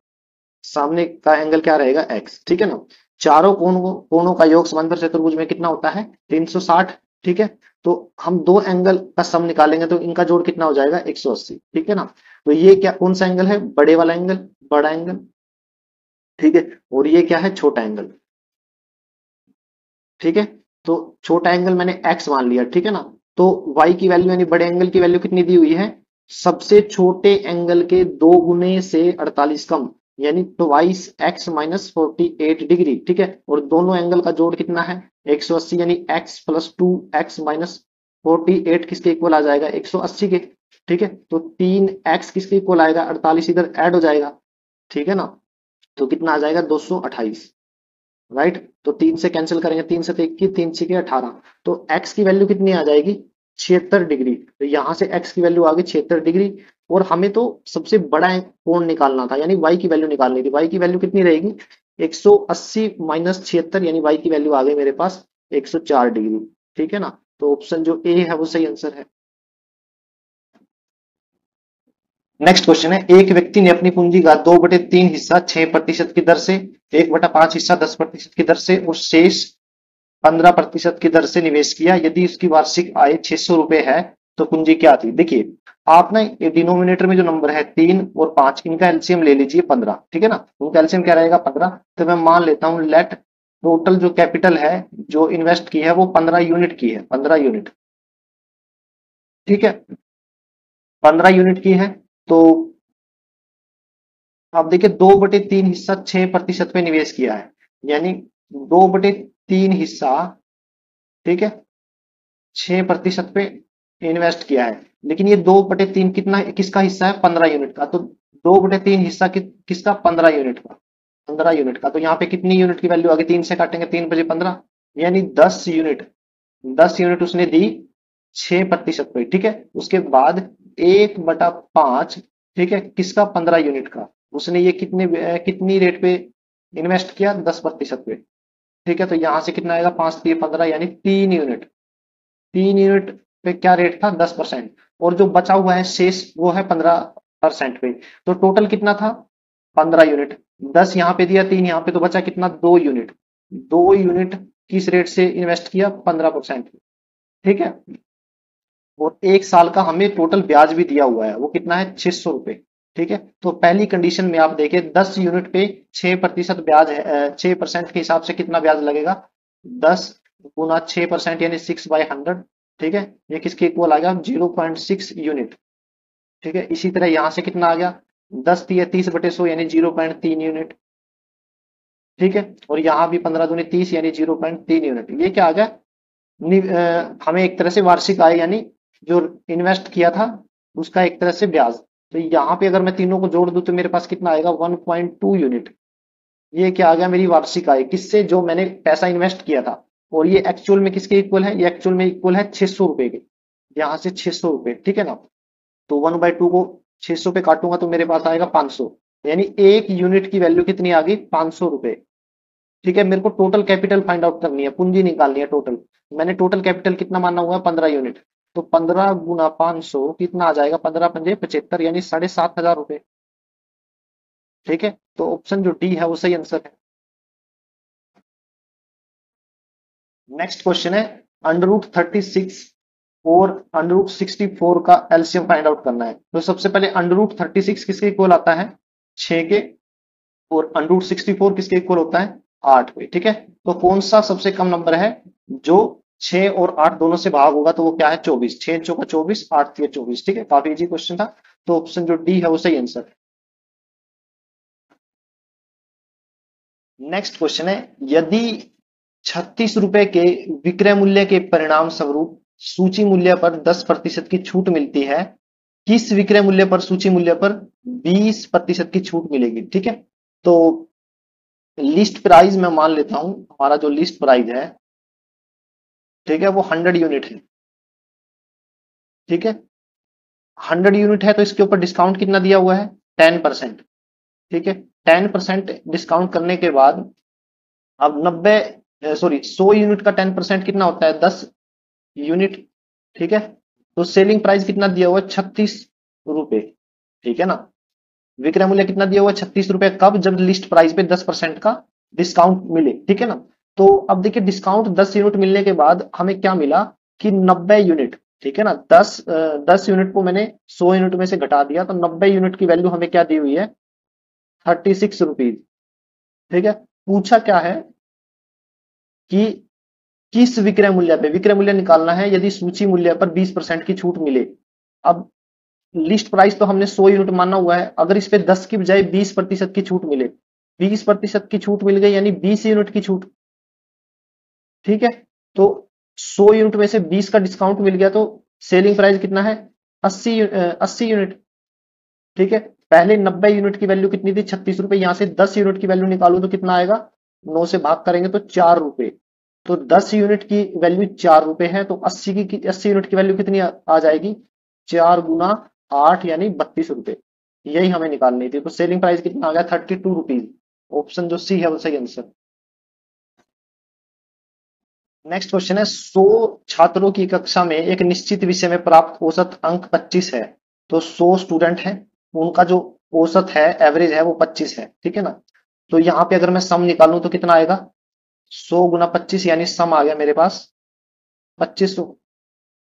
सामने का एंगल क्या रहेगा x। ठीक है ना, चारों कोणों का योग समांतर चतुर्भुज में कितना होता है 360। ठीक है, तो हम दो एंगल का सम निकालेंगे तो इनका जोड़ कितना हो जाएगा 180। ठीक है ना, तो ये क्या कौन सा एंगल है, बड़े वाला एंगल, बड़ा एंगल। ठीक है, और ये क्या है छोटा एंगल। ठीक है, तो छोटा एंगल मैंने x मान लिया। ठीक है ना, तो y की वैल्यू यानी बड़े एंगल की वैल्यू कितनी दी हुई है, सबसे छोटे एंगल के दो गुने से 48 कम, यानी ट्वाइस x माइनस 48 डिग्री। ठीक है, और दोनों एंगल का जोड़ कितना है 180, यानी x प्लस 2x माइनस 48 किसके इक्वल आ जाएगा 180 के। ठीक है, तो 3x किसके इक्वल आएगा 48, इधर ऐड हो जाएगा। ठीक है ना, तो कितना आ जाएगा 228। राइट, तो 3 से कैंसिल करेंगे, 3 से 21, 3 6 18, तो x की वैल्यू कितनी आ जाएगी 76 डिग्री। तो यहां से x की वैल्यू आ गई 76 डिग्री। और हमें तो सबसे बड़ा कोण निकालना था, यानी y की वैल्यू निकालनी थी। y की वैल्यू कितनी रहेगी 180 माइनस 76, यानी y की वैल्यू आ गई मेरे पास 104 डिग्री। ठीक है ना, तो ऑप्शन जो ए है वो सही आंसर है। नेक्स्ट क्वेश्चन है, एक व्यक्ति ने अपनी पूंजी का 2/3 हिस्सा 6% की दर से, 1/5 हिस्सा 10% की दर से और शेष 15% की दर से निवेश किया। यदि उसकी वार्षिक आय 600 रुपए है तो पूंजी क्या थी। देखिए, आप ना ये डिनोमिनेटर में जो नंबर है 3 और 5, इनका एलसीएम ले लीजिए 15। ठीक है ना, उनका एलसीएम क्या रहेगा 15। तो मैं मान लेता हूं लेट टोटल जो कैपिटल है जो इन्वेस्ट की है वो 15 यूनिट की है, 15 यूनिट। ठीक है, 15 यूनिट की है। तो आप देखिए 2/3 हिस्सा 6% पे निवेश किया है, यानी 2/3 हिस्सा, ठीक है, 6% पे इन्वेस्ट किया है। लेकिन ये 2/3 कितना किसका हिस्सा है 15 यूनिट का, तो 2/3 हिस्सा किसका 15 यूनिट का, 15 यूनिट का। तो यहाँ पे कितनी यूनिट की वैल्यू आ गई, 3 से काटेंगे 3 बजे 15, यानी 10 यूनिट। 10 यूनिट उसने दी 6% पे। ठीक है, उसके बाद 1/5, ठीक है, किसका 15 यूनिट का, उसने ये कितनी रेट पे इन्वेस्ट किया 10% पे। ठीक है, तो यहां से कितना आएगा 5×3 = 15, यानी 3 यूनिट। 3 यूनिट पे क्या रेट था 10%, और जो बचा हुआ है शेष वो है 15% पे। तो टोटल कितना था 15 यूनिट, 10 यहाँ पे दिया 3 यहाँ पे, तो बचा कितना 2 यूनिट। 2 यूनिट किस रेट से इन्वेस्ट किया 15%। ठीक है, और 1 साल का हमें टोटल ब्याज भी दिया हुआ है, वो कितना है 600 रुपए। ठीक है, तो पहली कंडीशन में आप देखिए 10 यूनिट पे 6% ब्याज है, 6% के हिसाब से कितना ब्याज लगेगा 10 × 6% यानी 6/100। ठीक है, ये किसके इक्वल आ गया 0.6 यूनिट। ठीक है, इसी तरह यहां से कितना आ गया 10×30/100 यानी 0.3 यूनिट। ठीक है, और यहाँ भी 15×2 = 30 यानी 0.3 यूनिट। ये क्या आ गया हमें एक तरह से वार्षिक आय, यानी जो इन्वेस्ट किया था उसका एक तरह से ब्याज। तो यहाँ पे अगर मैं तीनों को जोड़ दूं तो मेरे पास कितना आएगा 1.2 यूनिट। ये क्या आ गया मेरी वार्षिक आय, किससे जो मैंने पैसा इन्वेस्ट किया था। और ये एक्चुअल में किसके इक्वल है, ये एक्चुअल में इक्वल है 600 रुपए के, यहाँ से 600 रुपए। ठीक है ना, तो 1/2 को 600 पे काटूंगा तो मेरे पास आएगा 500, यानी 1 यूनिट की वैल्यू कितनी आ गई 500 रुपए। ठीक है, मेरे को टोटल कैपिटल फाइंड आउट करनी है, पूंजी निकालनी है टोटल। मैंने टोटल कैपिटल कितना माना हुआ है 15 यूनिट, तो 15 × 500 कितना आ जाएगा 15×5 = 75, यानी 7,500 रुपए। ठीक है, तो ऑप्शन जो डी है वो सही आंसर है। नेक्स्ट क्वेश्चन है, √36 और √64 का एलसीएम फाइंड आउट करना है। तो सबसे पहले √36 किसके इक्वल आता है 6 के, और √64 किसके इक्वल होता है 8 पे। ठीक है, तो कौन सा सबसे कम नंबर है जो 6 और 8 दोनों से भाग होगा, तो वो क्या है 24। 6 चौका 24, 8 3 24। ठीक है, काफी इजी क्वेश्चन था, तो ऑप्शन जो डी है वो सही आंसर है। नेक्स्ट क्वेश्चन है, यदि 36 रुपए के विक्रय मूल्य के परिणाम स्वरूप सूची मूल्य पर 10% की छूट मिलती है, किस विक्रय मूल्य पर सूची मूल्य पर 20% की छूट मिलेगी? ठीक है, तो लिस्ट प्राइस मैं मान लेता हूं, हमारा जो लिस्ट प्राइस है, ठीक है, वो 100 यूनिट है। ठीक है, 100 यूनिट है तो इसके ऊपर डिस्काउंट कितना दिया हुआ है? 10%। ठीक है, 10% डिस्काउंट करने के बाद अब 100 यूनिट का 10% कितना होता है? 10 यूनिट। ठीक है, तो सेलिंग प्राइस कितना दिया हुआ है? 36 रुपए। ठीक है ना, विक्रय मूल्य कितना दिया हुआ है? 36 रुपए। कब? जब लिस्ट प्राइस पे 10% का डिस्काउंट मिले। ठीक है ना, तो अब देखिए डिस्काउंट 10 यूनिट मिलने के बाद हमें क्या मिला कि 90 यूनिट। ठीक है ना, 10 यूनिट को मैंने 100 यूनिट में से घटा दिया, तो 90 यूनिट की वैल्यू हमें क्या दी हुई है? 36 रुपीज। ठीक है, पूछा क्या है कि किस विक्रय मूल्य पे, विक्रय मूल्य निकालना है यदि सूची मूल्य पर 20% की छूट मिले। अब लिस्ट प्राइस तो हमने 100 यूनिट माना हुआ है, अगर इस पे 10 की बजाय 20% की छूट मिले, 20% की छूट मिल गई यानी 20 यूनिट की छूट। ठीक है, तो 100 यूनिट में से 20 का डिस्काउंट मिल गया, तो सेलिंग प्राइस कितना है? 80 यूनिट। ठीक है, पहले 90 यूनिट की वैल्यू कितनी थी? 36 रुपए। यहां से 10 यूनिट की वैल्यू निकालू तो कितना आएगा? 9 से भाग करेंगे तो 4 रुपए। तो 10 यूनिट की वैल्यू 4 रुपए है, तो 80 यूनिट की वैल्यू कितनी आ जाएगी? 4 गुना 8 यानी 32 रुपए। यही हमें निकालनी थी, तो सेलिंग प्राइस कितना आ गया? 32 रुपीज। ऑप्शन जो सी है वो सही आंसर। नेक्स्ट क्वेश्चन है, 100 छात्रों की कक्षा में एक निश्चित विषय में प्राप्त औसत अंक 25 है। तो 100 स्टूडेंट हैं, उनका जो औसत है, एवरेज है, वो 25 है। ठीक है ना, तो यहाँ पे अगर मैं सम निकालूं तो कितना आएगा? 100 गुना 25 यानी सम आ गया मेरे पास 2500।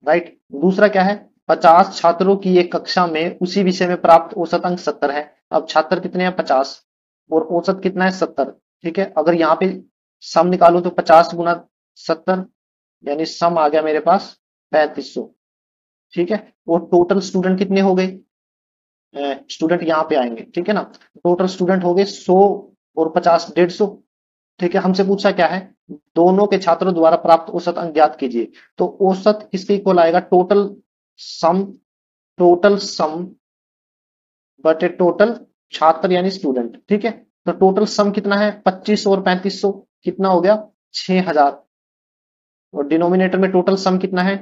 राइट, दूसरा क्या है? 50 छात्रों की एक कक्षा में उसी विषय में प्राप्त औसत अंक 70 है। अब छात्र कितने हैं? 50, और औसत कितना है? 70। ठीक है, अगर यहाँ पे सम निकालूं तो 50 गुना 70 यानी सम आ गया मेरे पास 3500। ठीक है, और टोटल स्टूडेंट कितने हो गए? स्टूडेंट यहाँ पे आएंगे। ठीक है ना, टोटल स्टूडेंट हो गए 100 और 50 150। ठीक है, हमसे पूछा क्या है? दोनों के छात्रों द्वारा प्राप्त औसत अंक ज्ञात कीजिए। तो औसत किसके इक्वल आएगा? सम टोटल सम बटे टोटल छात्र यानी स्टूडेंट। ठीक है, तो टोटल सम कितना है? 2500 और 3500 कितना हो गया? 6000। और डिनोमिनेटर में टोटल सम कितना है?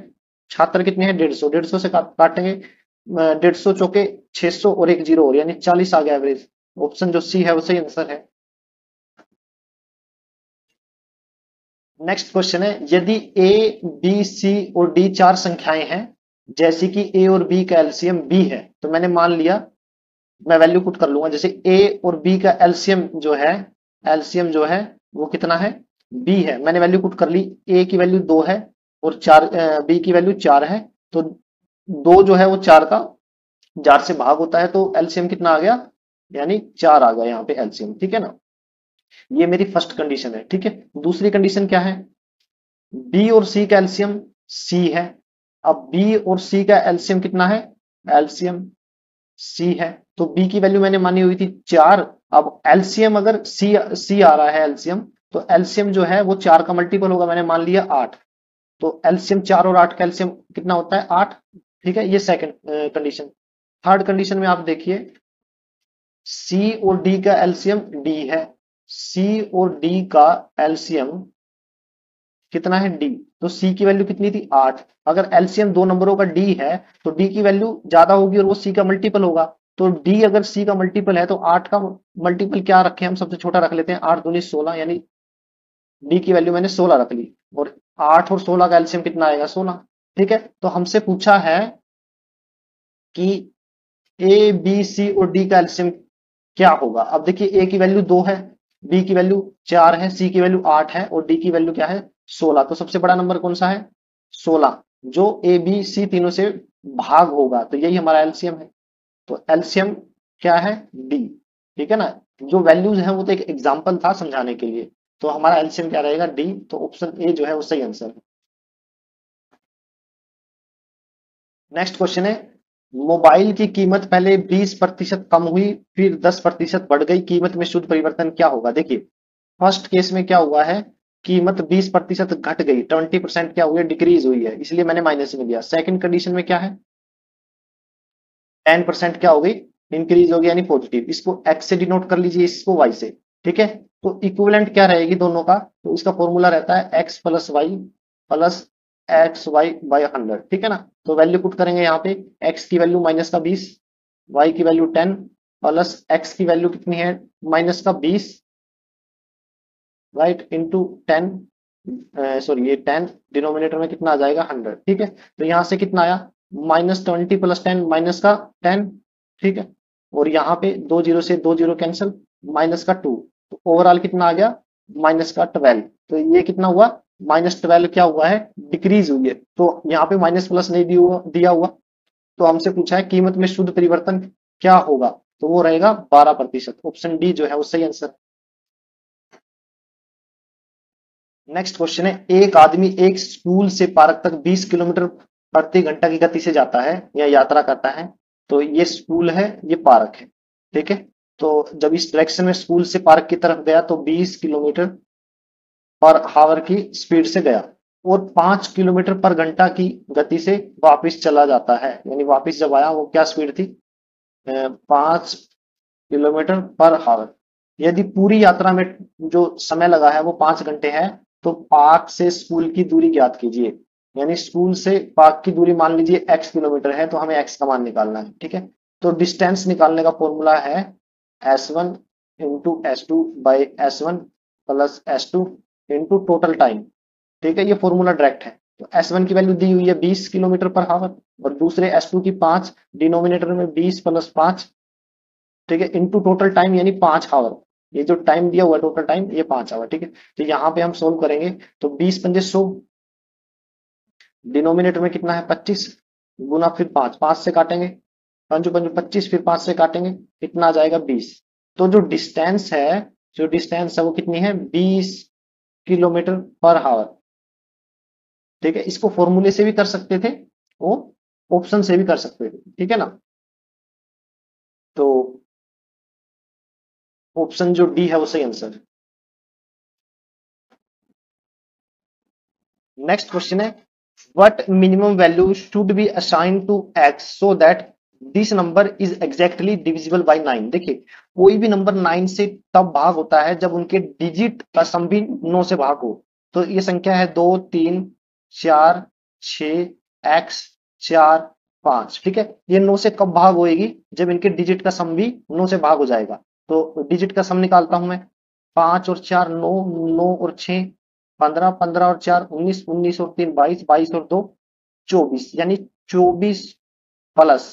छात्र कितने हैं? 150, 150 से काटेंगे 150 चौके 600 और एक जीरो और, यानी 40 आ गया एवरेज। ऑप्शन जो सी है वो सही आंसर है। नेक्स्ट क्वेश्चन है, यदि ए बी सी और डी चार संख्याएं हैं, जैसे कि ए और बी का एलसीएम बी है, तो मैंने मान लिया, मैं वैल्यू पुट कर लूंगा, जैसे ए और बी का एलसीएम जो है वो कितना है? बी है। मैंने वैल्यू पुट कर ली, ए की वैल्यू 2 है और बी की वैल्यू 4 है, तो 2 जो है वो 4 का 4 से भाग होता है, तो एलसीएम कितना आ गया? यानी 4 आ गया यहाँ पे एलसीएम। ठीक है ना, ये मेरी फर्स्ट कंडीशन है। ठीक है, दूसरी कंडीशन क्या है? बी और सी का एलसीएम सी है। अब बी और सी का एलसीएम कितना है? एलसीएम सी है, तो बी की वैल्यू मैंने मानी हुई थी 4। अब एलसीएम अगर सी आ रहा है एलसीएम, तो एलसीएम जो है वो 4 का मल्टीपल होगा, मैंने मान लिया 8। तो एलसीएम 4 और 8 का एलसीएम कितना होता है? 8। ठीक है, ये सेकंड कंडीशन। थर्ड कंडीशन में आप देखिए, सी और डी का एलसीएम डी है। सी और डी का एलसीएम कितना है? डी। तो सी की वैल्यू कितनी थी? 8। अगर एलसीएम दो नंबरों का डी है, तो डी की वैल्यू ज्यादा होगी और वो सी का मल्टीपल होगा। तो डी अगर सी का मल्टीपल है, तो 8 का मल्टीपल क्या रखें हम? सबसे छोटा रख लेते हैं, 8 दूनी 16, यानी डी की वैल्यू मैंने 16 रख ली। और 8 और 16 का एलसीएम कितना आएगा? 16। ठीक है, तो हमसे पूछा है कि ए बी सी और डी का एलसीएम क्या होगा। अब देखिए, ए की वैल्यू 2 है, बी की वैल्यू 4 है, सी की वैल्यू 8 है और डी की वैल्यू क्या है? 16। तो सबसे बड़ा नंबर कौन सा है? 16, जो ए बी सी तीनों से भाग होगा, तो यही हमारा एलसीएम है। तो एलसीएम क्या है? डी। ठीक है ना, जो वैल्यूज है वो तो एक एग्जांपल था समझाने के लिए, तो हमारा एलसीएम क्या रहेगा? डी। तो ऑप्शन ए जो है वो सही आंसर है। नेक्स्ट क्वेश्चन है, मोबाइल की कीमत पहले 20% कम हुई, फिर 10% बढ़ गई, कीमत में शुद्ध परिवर्तन क्या होगा? देखिए, फर्स्ट केस में क्या हुआ है, कीमत 20% घट गई, 20% क्या हुई है, डिक्रीज हुई है, इसलिए मैंने माइनस में लिया। सेकंड कंडीशन में क्या है, 10% क्या हो गई, इंक्रीज हो गया यानी पॉजिटिव। इसको एक्स से डिनोट कर लीजिए, इसको वाई से, ठीक है। तो इक्विवेलेंट क्या रहेगी दोनों का, तो इसका फॉर्मूला रहता है X plus Y plus X Y by 100, ठीक है ना। तो वैल्यू पुट करेंगे यहाँ पे, एक्स की वैल्यू माइनस का 20, वाई की वैल्यू 10 प्लस एक्स की वैल्यू कितनी है, माइनस का 20, राइट, इंटू 10, सॉरी ये 10, डिनोमिनेटर में कितना आ जाएगा 100, ठीक है। तो यहाँ से कितना आया, -20 प्लस 10 माइनस का 10, ठीक है। और यहाँ पे 2 जीरो से 2 जीरो कैंसिल, माइनस का 2, तो ओवरऑल कितना आ गया, माइनस का 12। तो ये कितना हुआ, -12 क्या हुआ है, डिक्रीज हुई है। तो यहाँ पे माइनस प्लस नहीं दिया हुआ, तो हमसे पूछा है कीमत में शुद्ध परिवर्तन क्या होगा, तो वो रहेगा 12%। ऑप्शन डी जो है वो सही आंसर। नेक्स्ट क्वेश्चन है, एक आदमी एक स्कूल से पार्क तक 20 किलोमीटर प्रति घंटा की गति से जाता है या यात्रा करता है। तो ये स्कूल है, ये पार्क है, ठीक है। तो जब इस डायरेक्शन में स्कूल से पार्क की तरफ गया तो 20 किलोमीटर पर हावर की स्पीड से गया और 5 किलोमीटर पर घंटा की गति से वापस चला जाता है, यानी वापस जब आया वो क्या स्पीड थी, 5 किलोमीटर पर हावर। यदि पूरी यात्रा में जो समय लगा है वो 5 घंटे है, तो पार्क से स्कूल की दूरी ज्ञात कीजिए। यानी स्कूल से पार्क की दूरी मान लीजिए x किलोमीटर है, तो हमें x का मान निकालना है, ठीक है। तो डिस्टेंस निकालने का फॉर्मूला है s1 into s2 by s1 plus s2 into total time, ठीक है। ये फॉर्मूला डायरेक्ट है। तो S1 की वैल्यू दी हुई है 20 किलोमीटर पर हावर और दूसरे S2 की 5, डिनोमिनेटर में 20 प्लस 5, ठीक है, इनटू टोटल टाइम यानी 5 आवर। ये जो टाइम दिया हुआ है टोटल टाइम ये 5 आवर, ठीक है। तो यहाँ पे हम सोल्व करेंगे तो 20 पंजे 100, डिनोमिनेटर में कितना है 25, गुना फिर 5, 5 से काटेंगे, पंजो पंजो 25, फिर 5 से काटेंगे, कितना आ जाएगा 20। तो जो डिस्टेंस है वो कितनी है, 20 किलोमीटर पर हावर, ठीक है। इसको फॉर्मूले से भी कर सकते थे, वो ऑप्शन से भी कर सकते थे, ठीक है ना। तो ऑप्शन जो डी है वो सही आंसर है। नेक्स्ट क्वेश्चन है, what minimum value should be assign to X so that this number is exactly divisible by 9। देखिए कोई भी नंबर 9 से तब भाग होता है जब उनके डिजिट का सम भी 9 से भाग हो। तो ये संख्या है 2 3 4 6 एक्स 4 5, ठीक है। ये 9 से कब भाग होएगी, जब इनके डिजिट का सम भी 9 से भाग हो जाएगा। तो डिजिट का सम निकालता हूं मैं, 5 और 4 9, 9 और 6 15, 15 और 4 19, 19 और 3 22, 22 और 2 24, यानी 24 प्लस,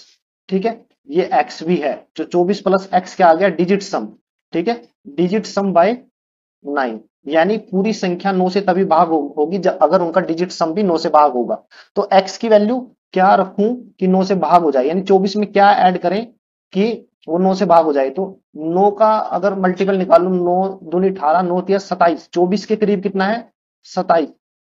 ठीक है, ये एक्स भी है। जो 24 प्लस एक्स क्या आ गया, डिजिट सम, ठीक है, डिजिट सम बाय 9, यानी पूरी संख्या 9 से तभी भाग होगी जब अगर उनका डिजिट सम भी 9 से भाग होगा। तो एक्स की वैल्यू क्या रखूं कि 9 से भाग हो जाए, यानी 24 में क्या ऐड करें कि वो 9 से भाग हो जाए। तो 9 का अगर मल्टीपल निकालू, 9 दूनी 18, 9 तिया 27, 24 के करीब कितना है 27,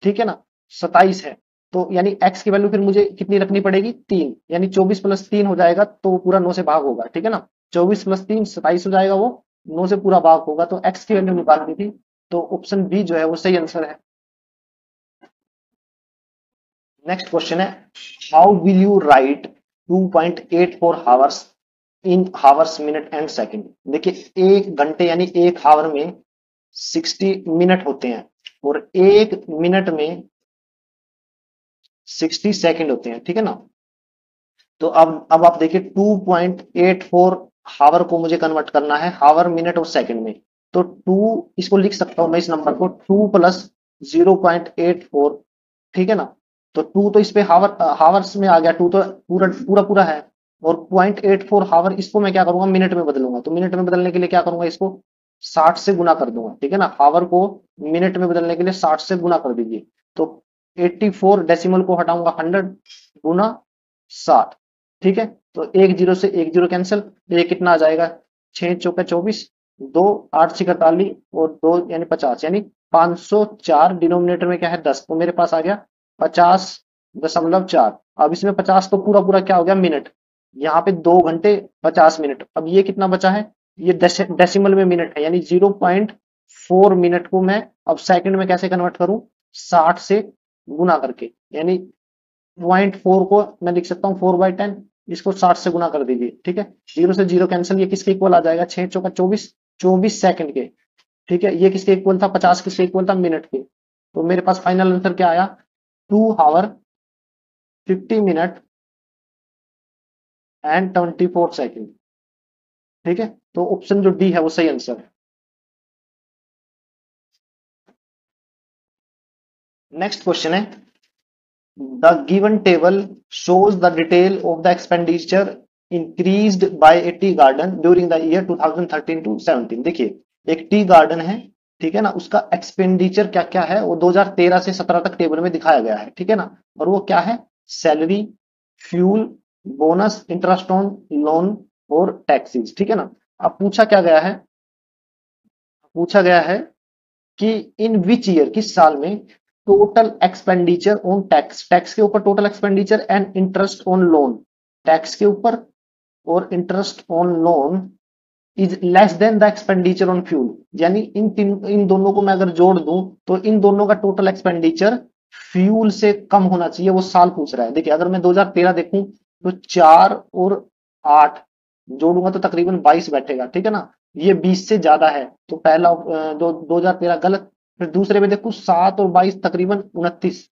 ठीक है ना, 27 है। तो यानी x की वैल्यू फिर मुझे कितनी रखनी पड़ेगी 3, यानी 24 प्लस 3 हो जाएगा तो वो पूरा 9 से भाग होगा, ठीक है ना। 24 प्लस 3 27 हो जाएगा, वो 9 से पूरा भाग होगा। तो x की वैल्यू निकालनी थी, तो ऑप्शन बी जो है वो सही आंसर है। नेक्स्ट क्वेश्चन है, how will you right 2.84 hours in hours minute and second. देखिए 1 घंटे यानी 1 हावर में 60 मिनट होते हैं और 1 मिनट में 60 सेकंड होते हैं, ठीक है ना। तो अब आप देखिए 2.84 हावर को मुझे कन्वर्ट करना है हावर मिनट और सेकंड में। तो 2 इसको लिख सकता हूं मैं इस नंबर को 2 प्लस 0.84, ठीक है ना। तो 2 तो इस पे हावर्स में आ गया, 2 तो पूरा पूरा पूरा है, और 0.84 हावर इसको मैं क्या करूंगा मिनट में बदलूंगा। तो मिनट में बदलने के लिए क्या करूंगा, इसको 60 से गुना कर दूंगा, ठीक है ना। हावर को मिनट में बदलने के लिए 60 से गुना कर दीजिए। तो 84 डेसिमल को हटाऊंगा 100 गुना 60, ठीक है। तो 1 0 से 1 0 कैंसिल, तो ये कितना आ जाएगा 6 चौका 24, 2 8 6 48 और 2 यानी 50, यानी 504, डिनोमिनेटर में क्या है 10, तो मेरे पास आ गया 50.4। अब इसमें 50 तो पूरा पूरा क्या हो गया मिनट, यहाँ पे 2 घंटे 50 मिनट। अब ये कितना बचा है, ये डेसिमल में मिनट है, यानी 4 मिनट को मैं अब सेकंड में कैसे कन्वर्ट करूं, 60 से गुना करके, यानी 0.4 को मैं लिख सकता हूँ 4/10, इसको 60 से गुना कर दीजिए, ठीक है। जीरो से जीरो कैंसिल, ये किसके इक्वल आ जाएगा, 6 चौका 24, 24 सेकंड के, ठीक है। ये किसके इक्वल था, 50 किसके इक्वल था, मिनट के। तो मेरे पास फाइनल आंसर क्या आया, 2 आवर 50 मिनट एंड 24 सेकंड, ठीक है। तो ऑप्शन जो डी है वो सही आंसर है। नेक्स्ट क्वेश्चन है, the given table shows the detail of the expenditure increased by a tea garden during the year 2013 to 17। देखिए एक टी गार्डन है, ठीक है ना, उसका एक्सपेंडिचर क्या क्या है वो 2013 से 17 तक टेबल में दिखाया गया है, ठीक है ना। और वो क्या है, salary, fuel, bonus, interest on loan और टैक्सेस, ठीक है ना। अब पूछा गया है कि इन विच ईयर, किस साल में, total expenditure on tax, tax के ऊपर total expenditure and interest on loan, tax के ऊपर और interest on loan is less than the expenditure on fuel, यानी इन दोनों को मैं अगर जोड़ दूं तो इन दोनों का टोटल एक्सपेंडिचर फ्यूल से कम होना चाहिए, वो साल पूछ रहा है। देखिए अगर मैं 2013 देखूं तो 4 और 8 जोड़ूंगा तो तकरीबन 22 बैठेगा, ठीक है ना। ये 20 से ज्यादा है, तो पहला जो 2013 गलत। फिर दूसरे में देखूं 7 और 22 तकरीबन 29,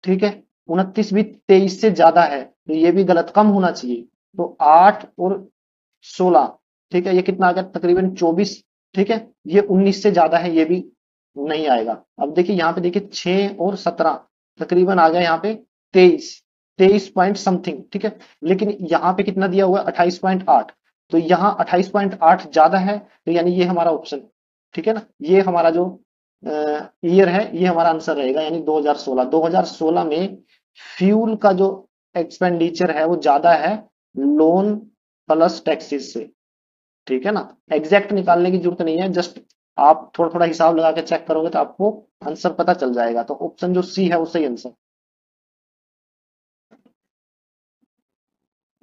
ठीक है। 29 भी 23 से ज्यादा है, तो ये भी गलत, कम होना चाहिए। तो 8 और 16, ठीक है, ये कितना आ गया, तकरीबन 24, ठीक है। ये 19 से ज्यादा है, ये भी नहीं आएगा। अब देखिए यहाँ पे देखिए 6 और 17 तकरीबन आ गया यहाँ पे 23, 23 पॉइंट समथिंग, ठीक है। लेकिन यहाँ पे कितना दिया हुआ है, 28.8, तो यहाँ 28.8 ज्यादा है, तो यानी ये हमारा ऑप्शन, ठीक है ना। ये हमारा जो ईयर है ये हमारा आंसर रहेगा, यानी 2016। 2016 में फ्यूल का जो एक्सपेंडिचर है वो ज्यादा है लोन प्लस टैक्सेस से, ठीक है ना। एग्जैक्ट निकालने की जरूरत नहीं है, जस्ट आप थोड़ा थोड़ा हिसाब लगा के चेक करोगे तो आपको आंसर पता चल जाएगा। तो ऑप्शन जो सी है वो सही आंसर।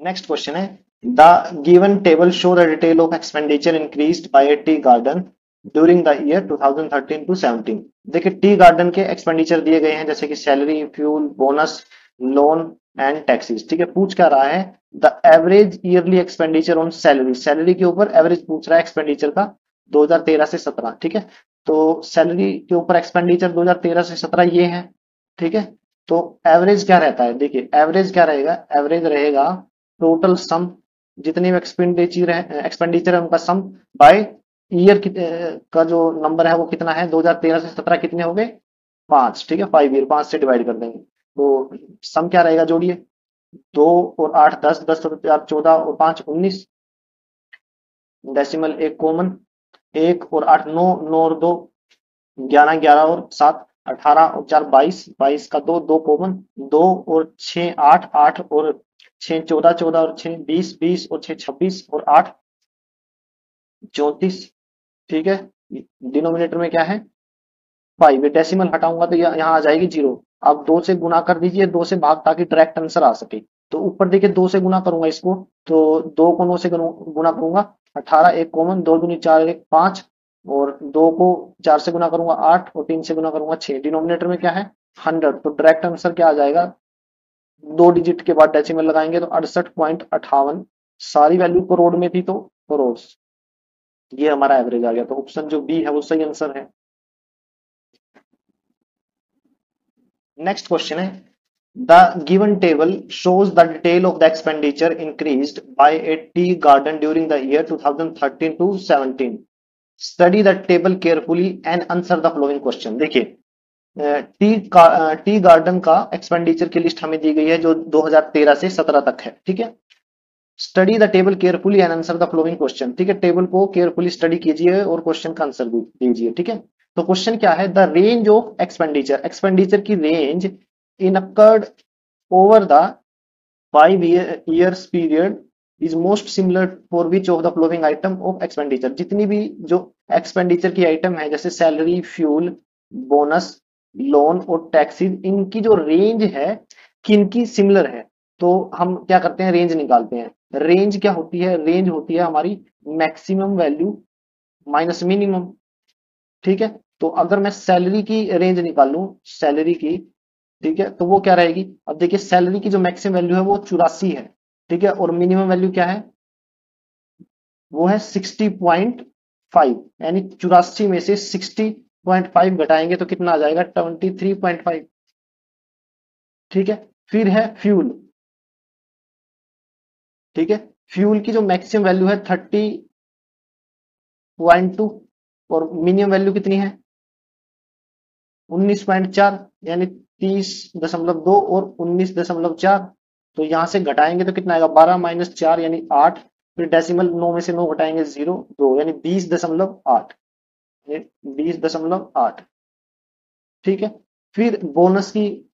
नेक्स्ट क्वेश्चन है, the given table show the detail of expenditure increased by a tea garden during the year 2013 to 17। देखिए टी गार्डन के एक्सपेंडिचर दिए गए हैं, जैसे कि salary, fuel, bonus, loan and taxes, ठीक है। पूछ क्या रहा है, the average yearly expenditure on salary, salary के ऊपर एवरेज पूछ रहा है एक्सपेंडिचर का 2013 से 17, ठीक है। तो सैलरी के ऊपर एक्सपेंडिचर 2013 से 17 ये है, ठीक है। तो एवरेज क्या रहता है, देखिए एवरेज क्या रहेगा, एवरेज रहेगा टोटल सम, जितने भी एक्सपेंडिचर है उनका सम बाय ईयर का जो नंबर है वो कितना है, 2013 से 17 कितने हो गए, 5, ठीक है। 5 ईयर, 5 से डिवाइड कर देंगे तो सम क्या रहेगा, जोड़िए, 2 और 8 10, 10 और 4 14 और 5 19, डेसिमल एक कॉमन, 1 और 8 9, 9 और 2 11, 11 और 7 18 और 4 22, 22 का 2, 2 कॉमन, 2 और 6 8, 8 और 6 14, 14 और 6 20, 20 और 6 26 और 8 34, ठीक है। डिनोमिनेटर में क्या है, 5, डेसिमल हटाऊंगा तो यहाँ आ जाएगी 0। अब 2 से गुना कर दीजिए, 2 से भाग, ताकि डायरेक्ट आंसर आ सके। तो ऊपर देखिए 2 से गुना करूंगा इसको, तो 2 को 9 से गुना करूंगा, 18 एक कॉमन, 2 दूनी 4 एक 5, और 2 को 4 से गुना करूंगा 8, और 3 से गुना करूंगा 6। डिनोमिनेटर में क्या है, 100। तो डायरेक्ट आंसर क्या आ जाएगा, 2 डिजिट के बाद डेसिमल लगाएंगे तो 68.58। सारी वैल्यू करोड़ में थी तो करोड़, ये हमारा एवरेज आ गया। तो ऑप्शन जो बी है वो सही आंसर है। नेक्स्ट क्वेश्चन है, the given table shows the detail of the expenditure increased by a tea garden during the year 2013 to 17। Study the table carefully and answer the following question. देखिए tea garden का expenditure की list हमें दी गई है जो 2013 से 17 तक है, ठीक है। Study the table carefully and answer the flowing question, ठीक है। टेबल को केयरफुली स्टडी कीजिए और क्वेश्चन का आंसर दीजिए, ठीक है। तो क्वेश्चन क्या है, the range of expenditure, expenditure की range incurred over the 5 years period is most similar for which of the following item of expenditure. जितनी भी जो एक्सपेंडिचर की आइटम है, जैसे सैलरी, फ्यूल, बोनस, लोन और टैक्सेस, इनकी जो रेंज है किनकी सिमिलर है, तो हम क्या करते हैं, रेंज निकालते हैं। रेंज क्या होती है, रेंज होती है हमारी मैक्सिमम वैल्यू माइनस मिनिमम, ठीक है। तो अगर मैं सैलरी की रेंज निकालूं, सैलरी की, ठीक है, तो वो क्या रहेगी? अब देखिए सैलरी की जो मैक्सिमम वैल्यू है वो 84 है, ठीक है, और मिनिमम वैल्यू क्या है? वो है 60.5, यानी 84 में से 60.5 घटाएंगे तो कितना आ जाएगा? 23.5, ठीक है। फिर है फ्यूल, ठीक है, फ्यूल की जो मैक्सिमम वैल्यू है 30.2 और मिनिमम वैल्यू कितनी है? 19.4, यानी 30.2 और 19.4। तो यहां से घटाएंगे तो कितना आएगा? 12 - 4 यानी 8। फिर डेसिमल 9 में से 9 घटाएंगे 0 2, यानी 20.8, 20.8, ठीक है। फिर बोनस की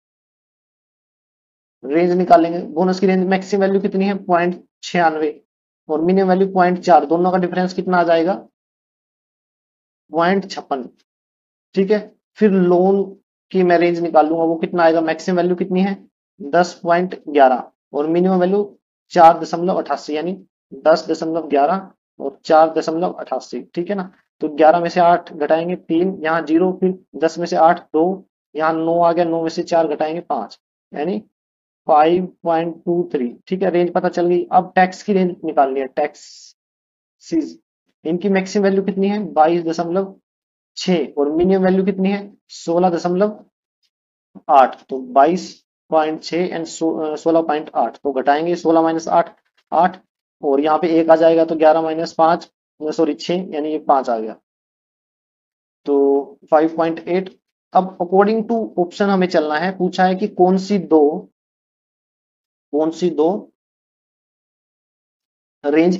रेंज निकालेंगे, बोनस की रेंज मैक्सिमम वैल्यू कितनी है? 0.96 और मिनिमम वैल्यू 0.4, दोनों का डिफरेंस कितना आ जाएगा? 0.56, ठीक है। फिर लोन की मैं रेंज निकालूंगा, वो कितना आएगा? मैक्सिमम वैल्यू कितनी है? 10.11 और मिनिमम वैल्यू 4.88, यानी 10.11 और 4.88, ठीक है ना। तो 11 में से 8 घटाएंगे 3, यहाँ 0, फिर 10 में से 8 2, यहाँ 9 आ गया, 9 में से 4 घटाएंगे 5, यानी 5.23, ठीक है। रेंज पता चल गई। अब टैक्स की रेंज निकालनी है, टैक्सीज, इनकी मैक्सिमम वैल्यू कितनी है? 22.6 और मिनिमम वैल्यू कितनी है? 16.8। तो 22.6 एंड 16.8, तो घटाएंगे 16 - 8 और यहाँ पे 1 आ जाएगा, तो 11 - 5, सॉरी 6, यानी ये 5 आ गया, तो 5.8। अब अकॉर्डिंग टू ऑप्शन हमें चलना है, पूछा है कि कौन सी दो रेंज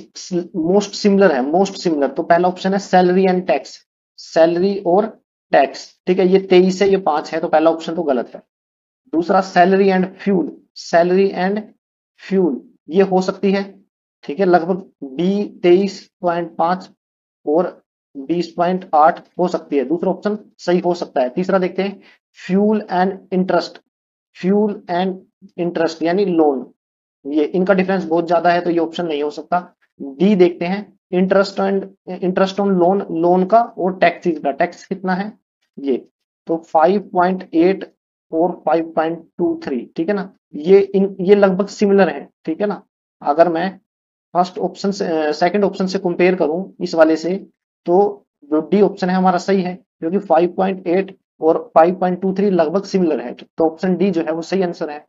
मोस्ट सिमिलर है, मोस्ट सिमिलर। तो पहला ऑप्शन है सैलरी एंड टैक्स, सैलरी और टैक्स, ठीक है, ये 23 है, ये 5 है, तो पहला ऑप्शन तो गलत है। दूसरा salary and fuel, salary and fuel ये हो सकती है, ठीक है, लगभग बी 23.5 और 20.8 हो सकती है, दूसरा ऑप्शन सही हो सकता है। तीसरा देखते हैं, fuel and interest, fuel and interest यानी लोन, ये इनका डिफरेंस बहुत ज्यादा है, तो ये ऑप्शन नहीं हो सकता। डी देखते हैं, इंटरेस्ट ऑन लोन, लोन का और टैक्सेस का, टैक्स कितना है ये, तो 5.8 और 5.23, ठीक है ना। ये लगभग सिमिलर है, ठीक है ना। अगर मैं फर्स्ट ऑप्शन से सेकंड ऑप्शन से कंपेयर करूं इस वाले से, तो जो डी ऑप्शन है हमारा सही है, क्योंकि 5.8 और 5.23 लगभग सिमिलर है, तो ऑप्शन डी जो है वो सही आंसर है।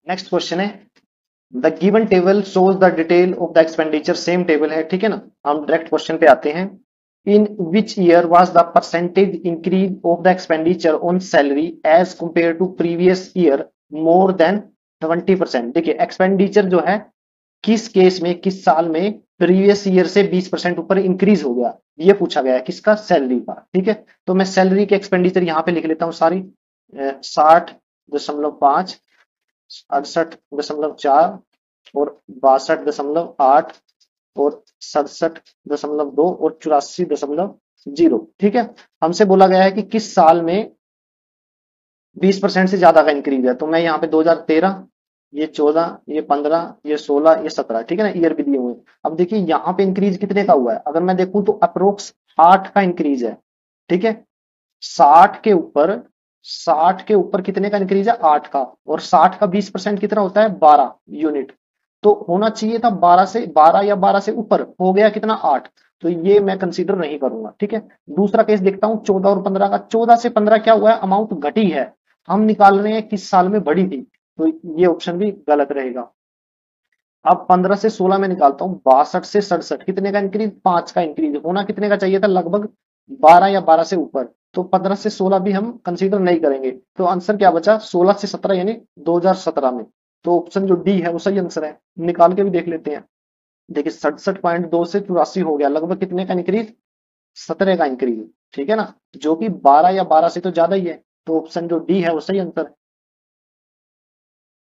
नेक्स्ट क्वेश्चन है, the given table shows the detail of the expenditure, same table है, ठीक है ना। हम डायरेक्ट क्वेश्चन पे आते हैं। In which year was the percentage increase of the expenditure on salary as compared to previous year more than 20%? देखिए expenditure जो है किस केस में, किस साल में प्रीवियस ईयर से 20% ऊपर इंक्रीज हो गया, ये पूछा गया है, किसका? सैलरी का, ठीक है। तो मैं सैलरी के एक्सपेंडिचर यहाँ पे लिख लेता हूँ सारी, 60.5, 68.4 और 62.8 और 67.2 और 84.0, ठीक है। हमसे बोला गया है कि किस साल में 20% से ज्यादा का इंक्रीज है, तो मैं यहाँ पे 2013, ये 14, ये 15, ये 16, ये 17, ठीक है ना, ईयर भी दिए हुए। अब देखिए यहाँ पे इंक्रीज कितने का हुआ है, अगर मैं देखूं तो अप्रोक्स 8 का इंक्रीज है, ठीक है। 60 के ऊपर 60 के ऊपर कितने का इंक्रीज है? 8 का, और 60 का 20% कितना होता है? 12 यूनिट, तो होना चाहिए था 12 या 12 से ऊपर, हो गया कितना? 8, तो ये मैं कंसीडर नहीं करूंगा, ठीक है। दूसरा केस देखता हूं 14 और 15 का, 14 से 15 क्या हुआ है? अमाउंट घटी है, हम निकाल रहे हैं किस साल में बढ़ी थी, तो ये ऑप्शन भी गलत रहेगा। अब 15 से 16 में निकालता हूँ, 62 से 67 कितने का इंक्रीज? 5 का इंक्रीज, होना कितने का चाहिए था? लगभग 12 या 12 से ऊपर, तो 15 से 16 भी हम कंसीडर नहीं करेंगे, तो आंसर क्या बचा? 16 से 17 यानी 2017 में, तो ऑप्शन जो डी है वो सही आंसर है। निकाल के भी देख लेते हैं, देखिए 67.2 से 84 हो गया, लगभग कितने का इंक्रीज? 17 का इंक्रीज, ठीक है ना, जो कि 12 या 12 से तो ज्यादा ही है, तो ऑप्शन जो डी है वो सही आंसर है।